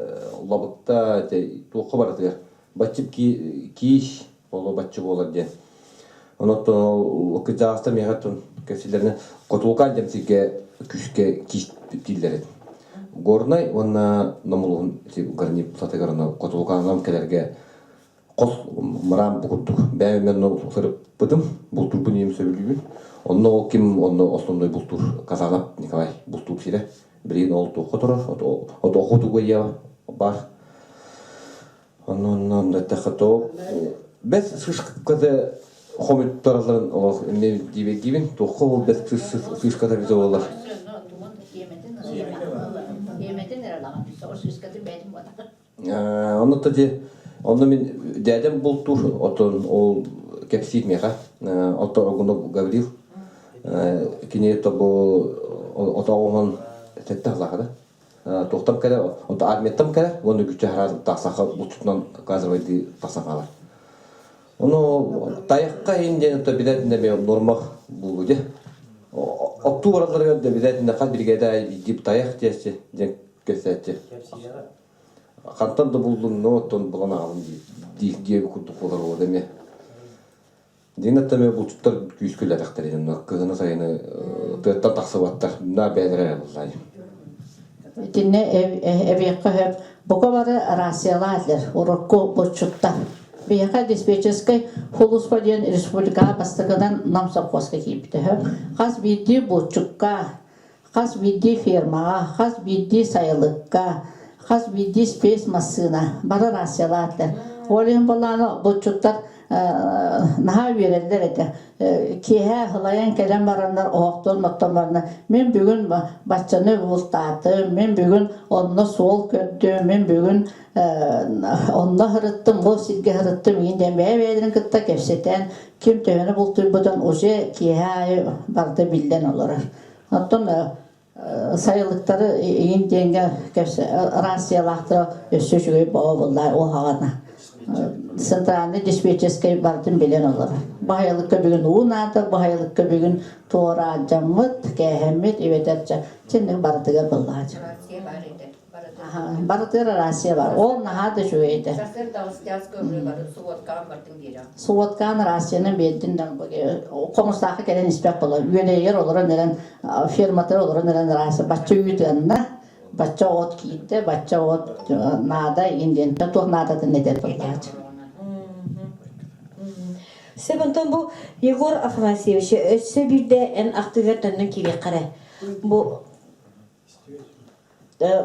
лабыкта туқы бар тегер. Баччы киш, оло баччы болар ден. Онотон кыжастар мехатын кеселерине котулкан демсике күшке киш тилдер. Горнай онна номулун гарни сатыгарына котулканам келерге Кос мрам бугуттук. Бәймен нол сырып быдым. Бұл турбу нем сөйлүйбүн. Онно ол ким, онно основной бултур Казанап Николай бултур сире. Билин ол тоқы тұрар, от оқуды көйе бар. Онно тәқі бәс сышқады хомиттарларын олар не дивен тоқы ол бәс сышқады виза олар. Онно тади, онно мен дәдем бултур, отон ол кепсит меха, отто огуно говорил. Кине то бо отоғын сәтті ғылақыда. Тоқтам кәді, арметтам кәді, оны күтчі харады тақсақы бұтытынан газовайды тақсақалар. Оны таяққа енден біләтінде мен нормақ бұл өде. Отту бараларға біләтінде қат біргеді деп таяқ десе, ден көсәтті. Қантан да бұлдың оттон бұлан ағалым дейіп күрді қолар олады ме. Дегенде мен бұлтыттар күйіскілі әтақтар едім. Кығыны сайыны тұяттан тақсы баттар. Мына бәлірі бұлдай. Тинне эбиякка хөп бука бары расияла атлер урокко бочутта бияка диспетчерской хулуспаден республика бастыгынан намсапкоска кипте хөп хас бидди бочукка хас бидди фермага хас бидди сайылыкка хас бидди спес массына бары расияла атлер олен баланы бочуттар наха верелдер эте кеһә хылаян келен барандар оқтон моттомарна мен бүгүн баччаны бултаты мен бүгүн онно сол көттү мен бүгүн онно хырыттым бу сирге хырыттым инде бәбәдин кытта кепсетен ким төһөнө бултуй будан уже кеһә барды билден олар оттон сайылыктары инденге кепсе расиялахты өсөжүгөй боллар о хагана центральный диспетчерский бардым билен олар. Бахайлыкка бүгүн уунаты, бахайлыкка бүгүн туора жаммыт, кәһәммет, ибетәрчә. Ченнең бардыга буллач. Бардыга Россия бар. Ол нахады жуйды. Суоткан Россияның беддинден комустакы келен испек болар. Үелейер олар нерен ферматыр олар нерен Россия бачча үйдәннә. Бачча от кийді, бачча от нада инденті, тоқ надады недер болдағыч. Себентон бұл Егор Афанасьевич, өтсі бірде ән ақтығыр тәннің кебе қары. Бұл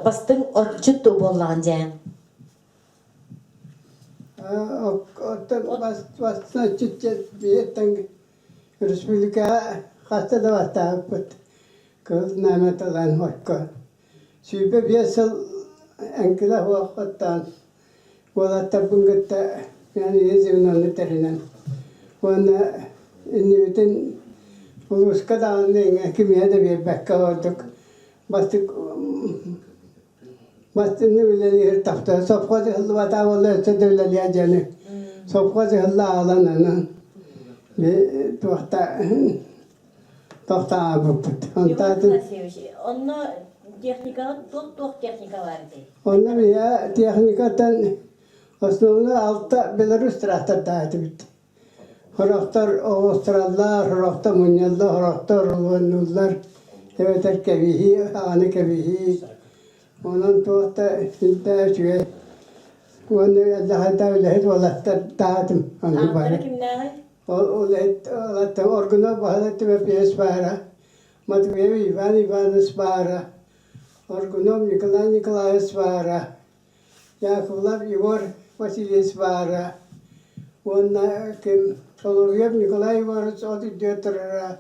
бастың отчыт болған жән. Бастың отчыт бейеттің республика қастады бастағы бұд. Көз нәмет алан ойқы. Сүйбе бесіл әңкілі уақыттан олатта бұңғытта яны езімін оны тәрінен. Оны иннебетін ұлысқа дағының әкімеді бер бәкка ордық. Бастыны өлелер тақты. Сопқазы ғылы бата олы өсіді өлелер жәні. Сопқазы ғылы аланынан. Тоқта абып бұд. Онны техникаға тоқ техника бар де. Онна бия техникатан основны алта Беларусь тракторда айтып. Хорохтар Австраллар, хорохтар Муньяллар, хорохтар Улваннуллар, эветер кебихи, аны кебихи. Онан тоқта синтә чуе. Оны Аллаһта үләһит валаттар таатым аны бар. Ол алатта органа баһалатты бес бара. Матвеев Иван Иванович бара. Оргуном Николай Николаевич бара. Яковлев Егор Васильевич бара. Онна кем Соловьев Николай Егорович оты дётырра.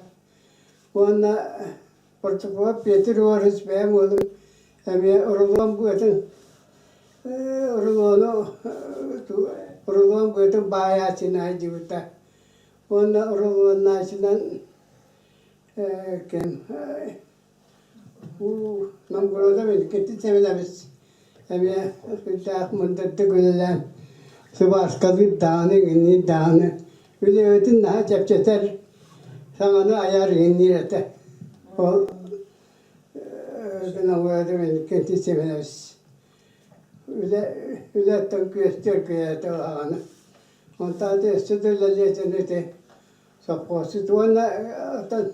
Онна Портупов Петр Егорович бәм олым. Әме Орлон бұйтын Орлон бұйтын баясын айды бұта. Онна Орлон насынан кем нам burada ben gitti sevinemiz. Eme bir müddette gönülen Sıvaskalı dağını inni dağını. Öyle ötün daha çepçeter sana ayar inni ete. O ben burada ben gitti sevinemiz. Öyle tan göster o anı. Ondan da istediğiyle Sapposi tuanna atan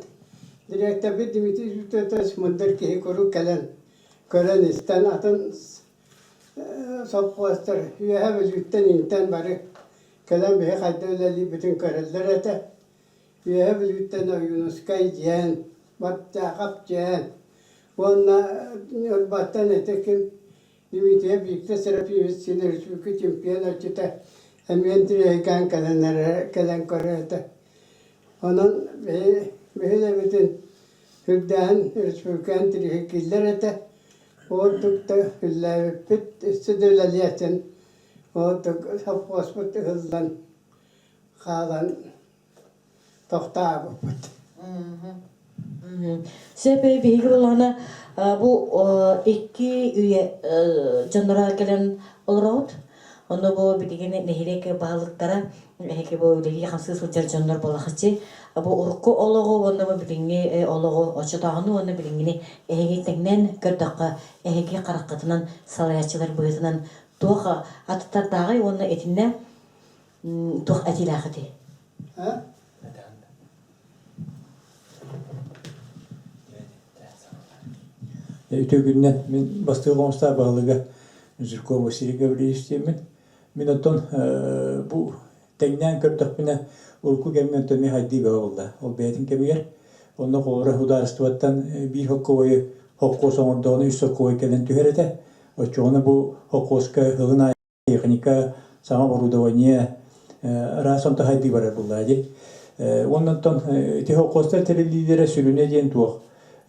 direkte bir Dimitri Tutas Mundar ki koru kalan istan atan sappostar ya vücuttan intan bari kalan bir kadar li bütün kararlar ata üye bilütten Yunus Kayciyen, batta kapciyen. Onunla battan etekin limitiye birlikte serapimiz sinir çünkü çempiyon açıda hemen direken kalan koruyata. Onun böyle bütün hüdden Respublikan dirhekiller ete olduk da hülle bit istedilaliyetin olduk happosbut hızlan kalan tohta bu. Sebebi bilgi olana bu iki üye canlara gelen olurdu. Onu bu bilgini nehireke bağlıklara heki bu bilgi hamsı sosyal canlar balakçı. Bu urku ologu onu bu bilgi ologu açıdağını onu bilgini ehegi teknen gördaka ehegi karakatından salayatçılar boyutundan tuğa atıtar dağı onu etine tuğa etilakıdı. Ha? Ötөгүннен мен бастыгымста багылыга Жирко Василий Гаврилович мен оттон бу теңнен көрдөх мене урку кеммен төми хайди болду. Ол бетин кемигер онно колора хударстваттан бир хоккой хокко соңордону үс хоккой келен түһәрәтә. Очоны бу хоккоска хылына техника сама оборудование расон та хайди барар булды. Оннан те хоккоста телелидере сүлүнө ден туох.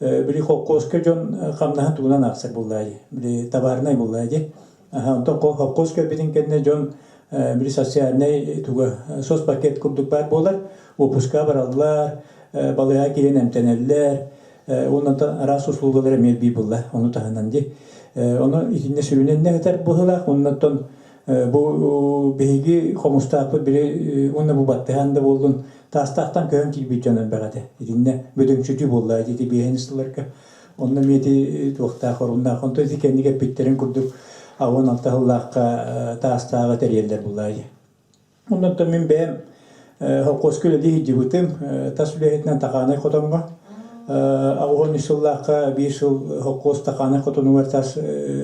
Били хоккоска жон камнахан тугунан аксак булды. Били табарнай булды. Онтон хоккоска битин кенне жон били социальный туга сос пакет курдук бар болар. Опуска бараллар, балыга кирен эмтенеллер. Оннан рас услугалары мерби булды. Ону таханан ди. Onu içinde sürünenler kadar bu hılak ondan bu behi komustapı biri onunla bu battığında buldun tastaktan köyüm gibi canım berade içinde bödümçücü buldu dedi beğenisiler ki onunla miyeti tuğta korundan kontu edi kendi kepitlerin kurduk avun altı hılak tastağı teriyerler buldu ondan da min beğen hokosküle diye cibutum tasviyetinden takanay kotamga Ağın üsullaka bir yıl hokos takana kotunu vartas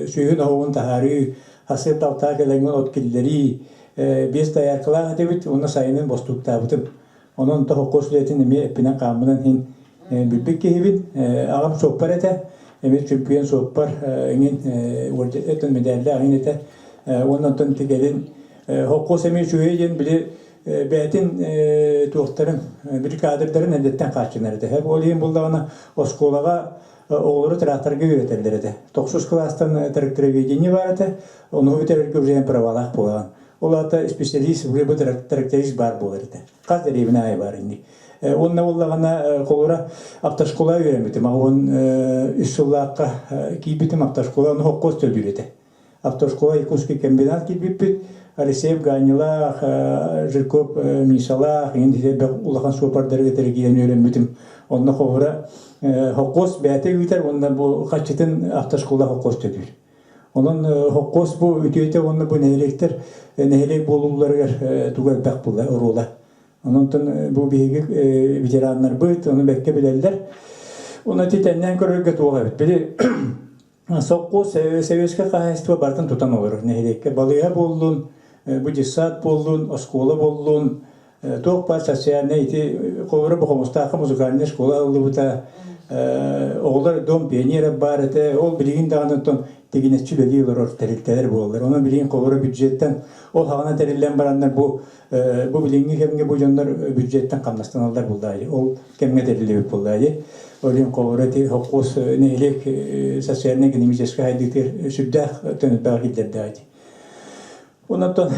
sühün ağın tahari hasır tavta gelen otkilleri biz dayakla hadebit onu sayının bostuk tabıtım. Onun da hokos letin mi epine kamının hin bilbik kehibin ağam sopar ete emir çempiyon sopar engin orada etin medalya ağın ete onun da gelin hokos emir sühüyen bile Betin tuğtarın bir kadırların eldetten kaçınırdı. Hep olayım buldu ona oskolaga oğulları traktorga üretirlerdi. 9 klastan traktora vedeni vardı. Onu bitirirken üzeyen pravalak bulan. Ola da spesialist bu traktorist bar bulurdu. Kaç derevine ay var indi. Onunla ollağına kolora aptaşkola öğrenmedim. Ağın üsullakka kibitim aptaşkola onu hokkos tölürüydü. Aptaşkola ikuski kombinat gibi Алексеев Ганила, Жирков Мишала, енді улахан сопардарға тәргейен өйренмедім. Онна қоғыра хоккос бәте үйтер, онна бұл қачетін автошколда хоккос төдір. Onun hokkos bu ütüyete onunla bu nehelектер, nehelek bolulları tuğal bək bulla, orula. Onun bu beygi veteranlar bıht, onu bekke bilerler. Ona titenden körülge tuğal evet. Bili Soqqos Sovetska kahaystva bardan tutan olur. Nehelekke balığa bollun, bu cesat bollun, oskola bollun, toq par sosyal neyti qovra bu mustaqim muzikalne şkola oldu bu da oğlar dom pionera barete ol bilgin dağınıton teginetçi bölgeler ortalıklar bollar. Onun bilgin qovra büdjetten ol hağına terilen baranlar bu bilgingi kemge bu jonlar büdjetten qamnastanallar bulday. Ol kemge terilip bulday. Olin qovra hoqqos nehelek sosyal ekonomik hayditir sübdah tönütbağ gillerdi. Ondan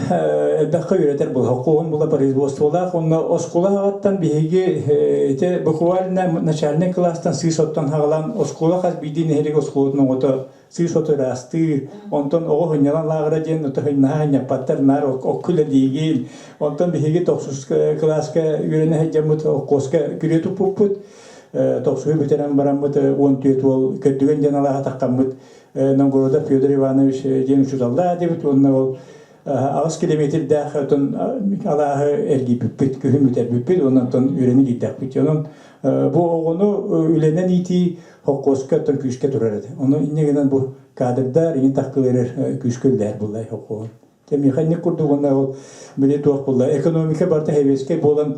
elbette üretir bu hukukun bu da производстволах он оскола хагаттан биһиги те буквально начальный класстан сысоттан хагалан оскола хас бидин херек осколотун ото сысоты расты онтон ого хынялан лагыра ден ото хынна паттар нар оккуле дигил онтон биһиги 9 класска үйренэ хажамут окоска күрөтүп пуппут 9 бетерен барамыт 14 ол көдүгөн жаналага таккамыт Новгородда Федор Иванович ден учудалда деп онна Ağız kilometre dağıtın Allah'ı ergi büpüt, kühüm büter büpüt, ondan üreni gidecek büt. Onun bu oğunu ülenen iti hokkoska tın küçke durardı. Onu innegeden bu kadırlar, in takıları küçküller bullay hokkon. Te mekanik kurdu ona o bile tuğ bullay. Ekonomike barda heveske bolan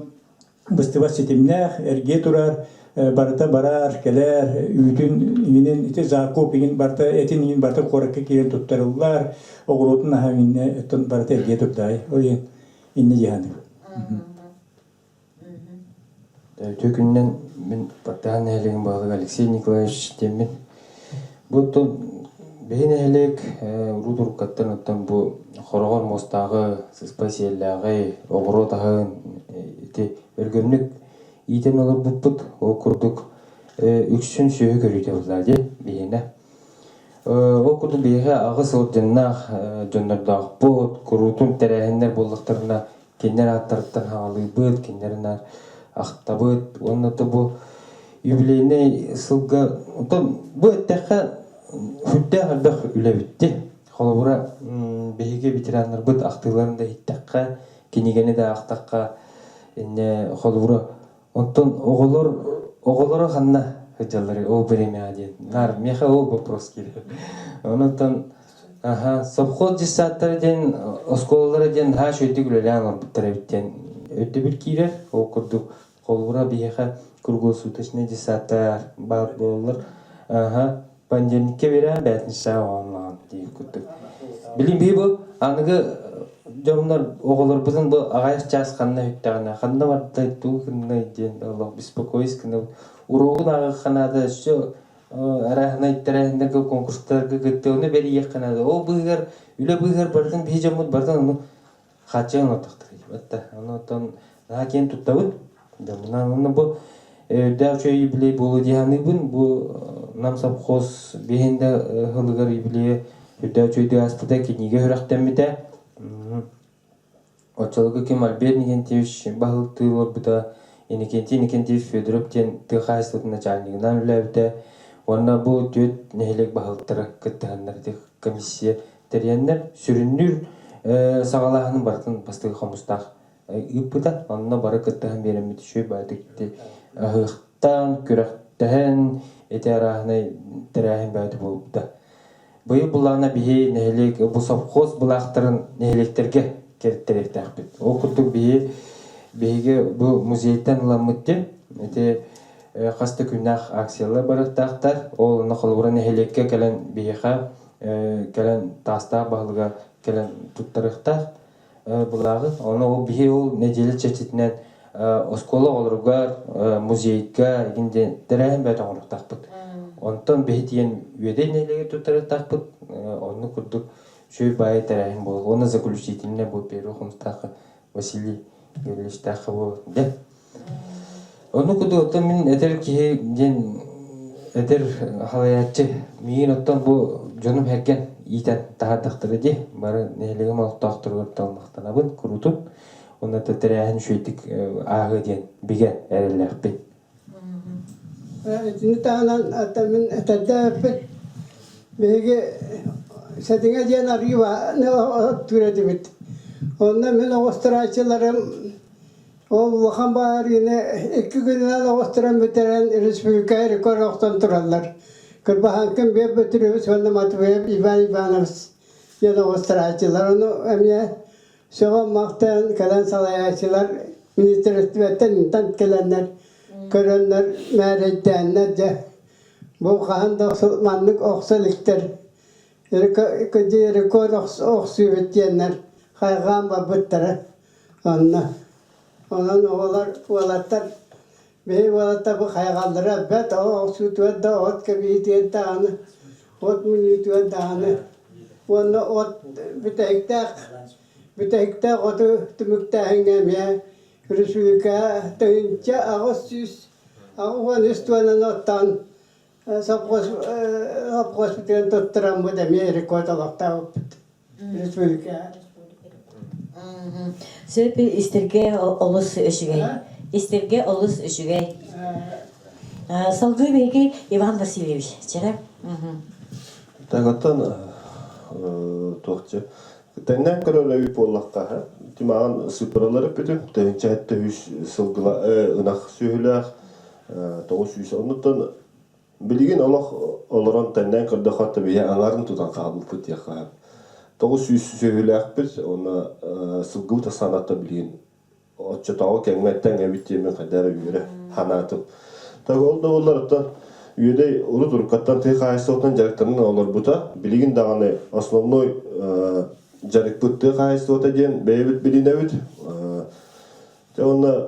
быстыва сетимнах эрге турар барата барар келер үйтүн инен ите закуп ин барта этин ин барта коракка кирен туттарылар огурутун ахаминне тон барата эрге турдай оен инне жаһаны. Төкүннен мен баттан элеген багы Алексей Николаевич теммен. Бу тон бейне элек рудур каттан оттан бу хорогон мостагы спасияллагы огуро тагын те өргөннүк итен олор буппут о курдук үксүн сүйө көрүйтө булады бейне. О курдук бейге агыс орденнах жоннордак бот курутун терехендер болдуктарына кеннер аттарыттан хаалыбыт кеннеринар ахтабыт оннаты бу юбилейный сылга отон бу эттеха хүддэ халбах үлебитти холобура беге ветерандар быт ахтыларында иттакка кинигени да ахтакка эне холобура онтон оголор ханна хыжалары о премия ден нар меха о вопрос келет онтон совхоз жисаттар ден осколлар ден ха шөйдүк үлелән орбуттарабиттен өтө бир кирер о курдук холбура бияха круглосуточный жисаттар бар боллар понедельникке берем пятница онлайн дейт курдук билим бу аныгы жомнор оголор бузун бу агайык час ханна үттагана ханна барды тугунна ден Аллах беспокойскана урогун агыканада все арахна иттарендерге конкурстарга гыттыны бери яканада о быгар үле быгар бардын бежамут бардын хачын отактыр батта анотон накен туттабыт мына бу дәүчө юбилей болу дияныйбын бу нам совхоз бехинде хылыгар юбилей дәүчө диаспорта книга хөрәктәммите Очолга Кемаль Никентьевич бахылтылар бута Никентьев Федоровтен тыхайстын начальнигинан үләбите онна бу төт нехелек бахылтыры кыттыганнар комиссия терьяннар сүрүннүр сагалаханын бартын бастыгы хомустак ыппыта онна бары кыттыган беремит шөй бадыкты ахыктан күрәктәһен этерахны терәһин бәйти булды. Быйыл булларына бие нехелек бу совхоз булактырын нехелектерге кертеректәхбит. О курдук биеге бу музейден ламытты. Эте хаста күннах акциялар барыктактар. Ол нахылбура нехелекке келен биеха келен таста багылга келен туттарыктар булагы. Оны о бие ол неделе чечетинен оскола олругар музейга игинде терәһин бәйти олуктакбыт. Онтон бехитиен үеденелеге туттарыктакбыт. Оны курдук шөй бай терәһин бол. Оны заключительне бу перу хумстакы Василий Юрьевич Тахову де. Оны курдук мен этер ки ден этер халаятчы миин оттон бу жонум херген итен тахаттыктыры де. Бары нелеге мактактырып талмактанабын курутуп. Оны терәһин шөйдик агы ден биге эреләппит. Нитанан атамын атадаппит беге сетиңе диен арыва не түредибит. Онда мен австралияларым ол вахан барыны 2 күннән австралиям бетерен республика рекордтан туралар. Кырбахан кем бе бетеребез онда матве Иван Иванович яна австралиялар оны әмия соға мактан калан салаячылар министрліктен тан келеннер көрөннөр мәрәйдәннәр дә. Бу ханда сылманлык оксалыктыр. Рекорд оксүбеттеннәр хайган бабыттыр. Оннан олар бей олата бу хайганлары бет оксүтү да от кебитен таны. От мүнүтү даны. Онны от битекте оту түмүктәһиңгәмә Республика тәнчә агысыз агын истванан оттан сапкос битен тоттырам бу да рекорд алакта Республика. Сөп истерге олус өшүгәй. Истерге олус өшүгәй. Салгы беге Иван Васильевич, чара? Тагаттан тохчы. Тәннән көрөлө үп боллакка, тимаган сыпыралары битү, тәнчәтте үш сылгыла ынак сөйләх, 900 оннан билген Аллах олорон тәннән көрдө хатты бия аңарын тутан кабыл пут яка. 900 сөйләх бит, оны сылгыта санатта билген отчетого кеңметтен эбиттемен кадары үйре ханатып. Так ол да олардан үйде улу туркаттан тый кайсытан жарыктарын олар бута билигин даганы основной жарык бутты кайсыта ден бейбит билинебит. Онна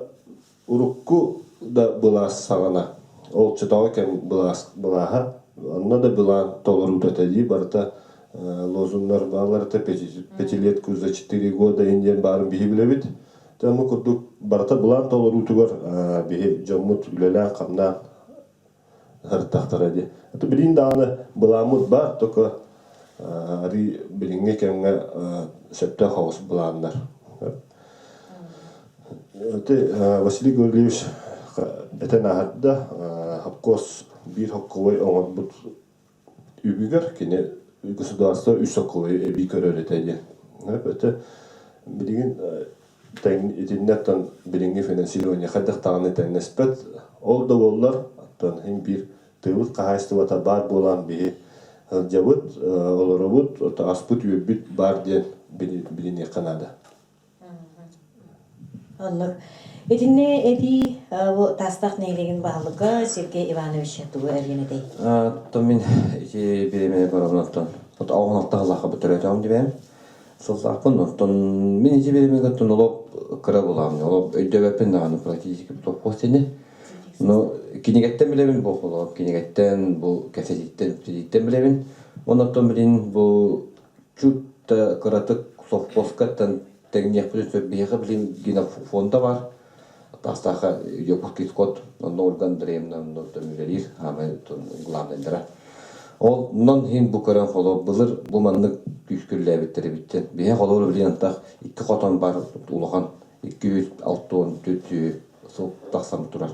урукку да булас сагана. Ол чотого кем булаха. Онна да булан толору тетеди барта лозуннар барларта 5-летку за 4 года индиен барын бихи билебит. Тему курдук барта булан толору тугар бихи жоммут үлелен камна хыртактара ди. Это билин даны буламут бар, только ари билинге кемге септе хаус буландар. Это Василий Георгиевич это нахадда хапкос бир хокковой оңот бут үбүгөр кине государство үч хокковой эби көрөрөтөдү. Это билин интернеттен билинге финансирование хаддактаганы тенеспет ол да боллар аттан хим бир тыгыт кайсыбата бар болан би жабыт олоробут ата аспут үбүт бар ден билине канада. Оннук этинне эти тастак нейлеген баалыга Сергей Иванович тугу эргенедей. То мен эти беремене барамнаттан. Вот аугнаттагы лака бүтөрөтөм дебем. Сылсакпын, оттон мен эти беремене тон олоп кыра болам. Олоп өйдөбөппен дагы практически топ постене. Но кинегеттен билебин болуп, кинегеттен бу кафедиттен билебин. Оннан билин бу чутта кыратык совпоскаттан тегнех бүтөп бияга билин гена фонда бар. Тастаха Ёпурский скот, он орган древна, но то мирелир, а мы то главный дра. Ол нон хин букаран холо былыр буманны күскүлләбиттер биттен. Бия холо билен так 2 котон бар улган 260 төтү сол тасам турар.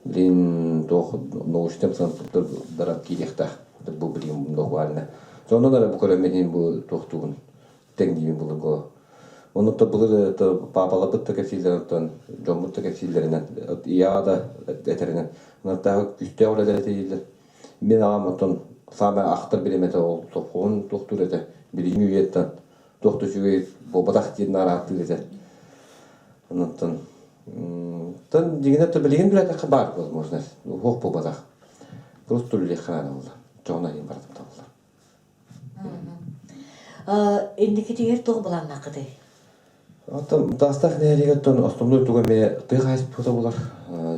Билин тох ноштем санттыр дарап килехта. Бу билин ногвална. Сонда да букаран менин бу тохтугун теңдибин булго. Onu da bulur da babalıbıt da kefillerin, jomut da kefillerinden, iyada eterinden. Onlar daha güçlü olarak değiller. Ben ağamıton sağma aktır bilemete oldu. Onun doktor ete, birinci üyetten. Doktor çünkü babadak diye narahatlı ete. Ondan tan digine de bilgin bir dakika var возможно. Hoş babadak. Просто легко oldu. Çoğuna yin bardım da oldu. Indikatör toğ bulan naqdı. Атам дастах нэригэтон основной тугаме тыгайс пута булар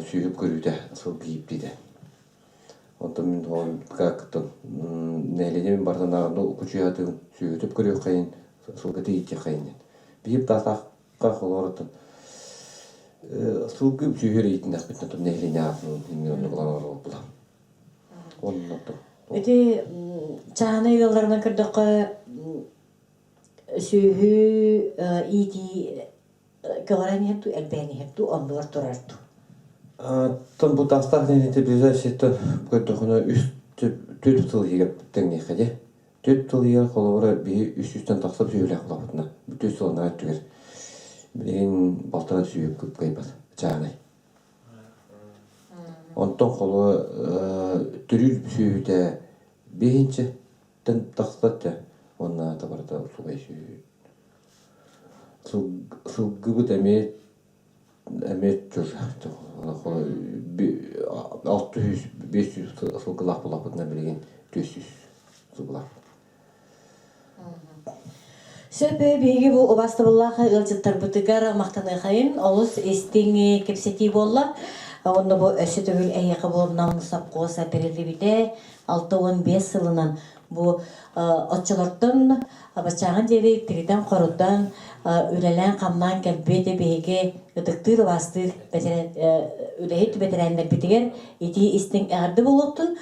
сүйүп көрүүдө сол кийип диде. Онтон мен он как-то нэлинем бардан арында укучуяты сүйүтүп көрүү кайын сол кете итти кайын. Бип дастахка холоротон сол күйүп сүйүрөйтүн акбетен нэлиня миллиону булар була. Оннотон. Эти чаны yollarına kırdık sühü iti kıvaran heptu elbeni heptu ondur turardu. Там bu dastah neydi ближайший то көтөхөнө 4 жыл егеп теңнехеде. 4 жыл егеп колора би 300тен таксап сөйлөп калабытына. Бүтө сонна түгөр. Мен балтара сүйүп көп кайбат. Чаанай. Онтон коло түрүл сүйүтө бейинче тен таксатты. Онна да барда субай су гыбыт эмет чур. 600-500 сылгылак булапытына билген 400 сылгылак. Сөпе беги бу обасты буллаха ылжыттар бутыгар мактаны хайын олус эстиңи кепсети болла. Онда бу өсө төгүл эйеке болунан сапкоса берилди бите 6-15 жылынан бу отчолордон бачаган жери тириден корудан үлелен камнан келбете беге ыдыктыр басты бетерен үлехет бетеренler битигер ити истин арды болуптун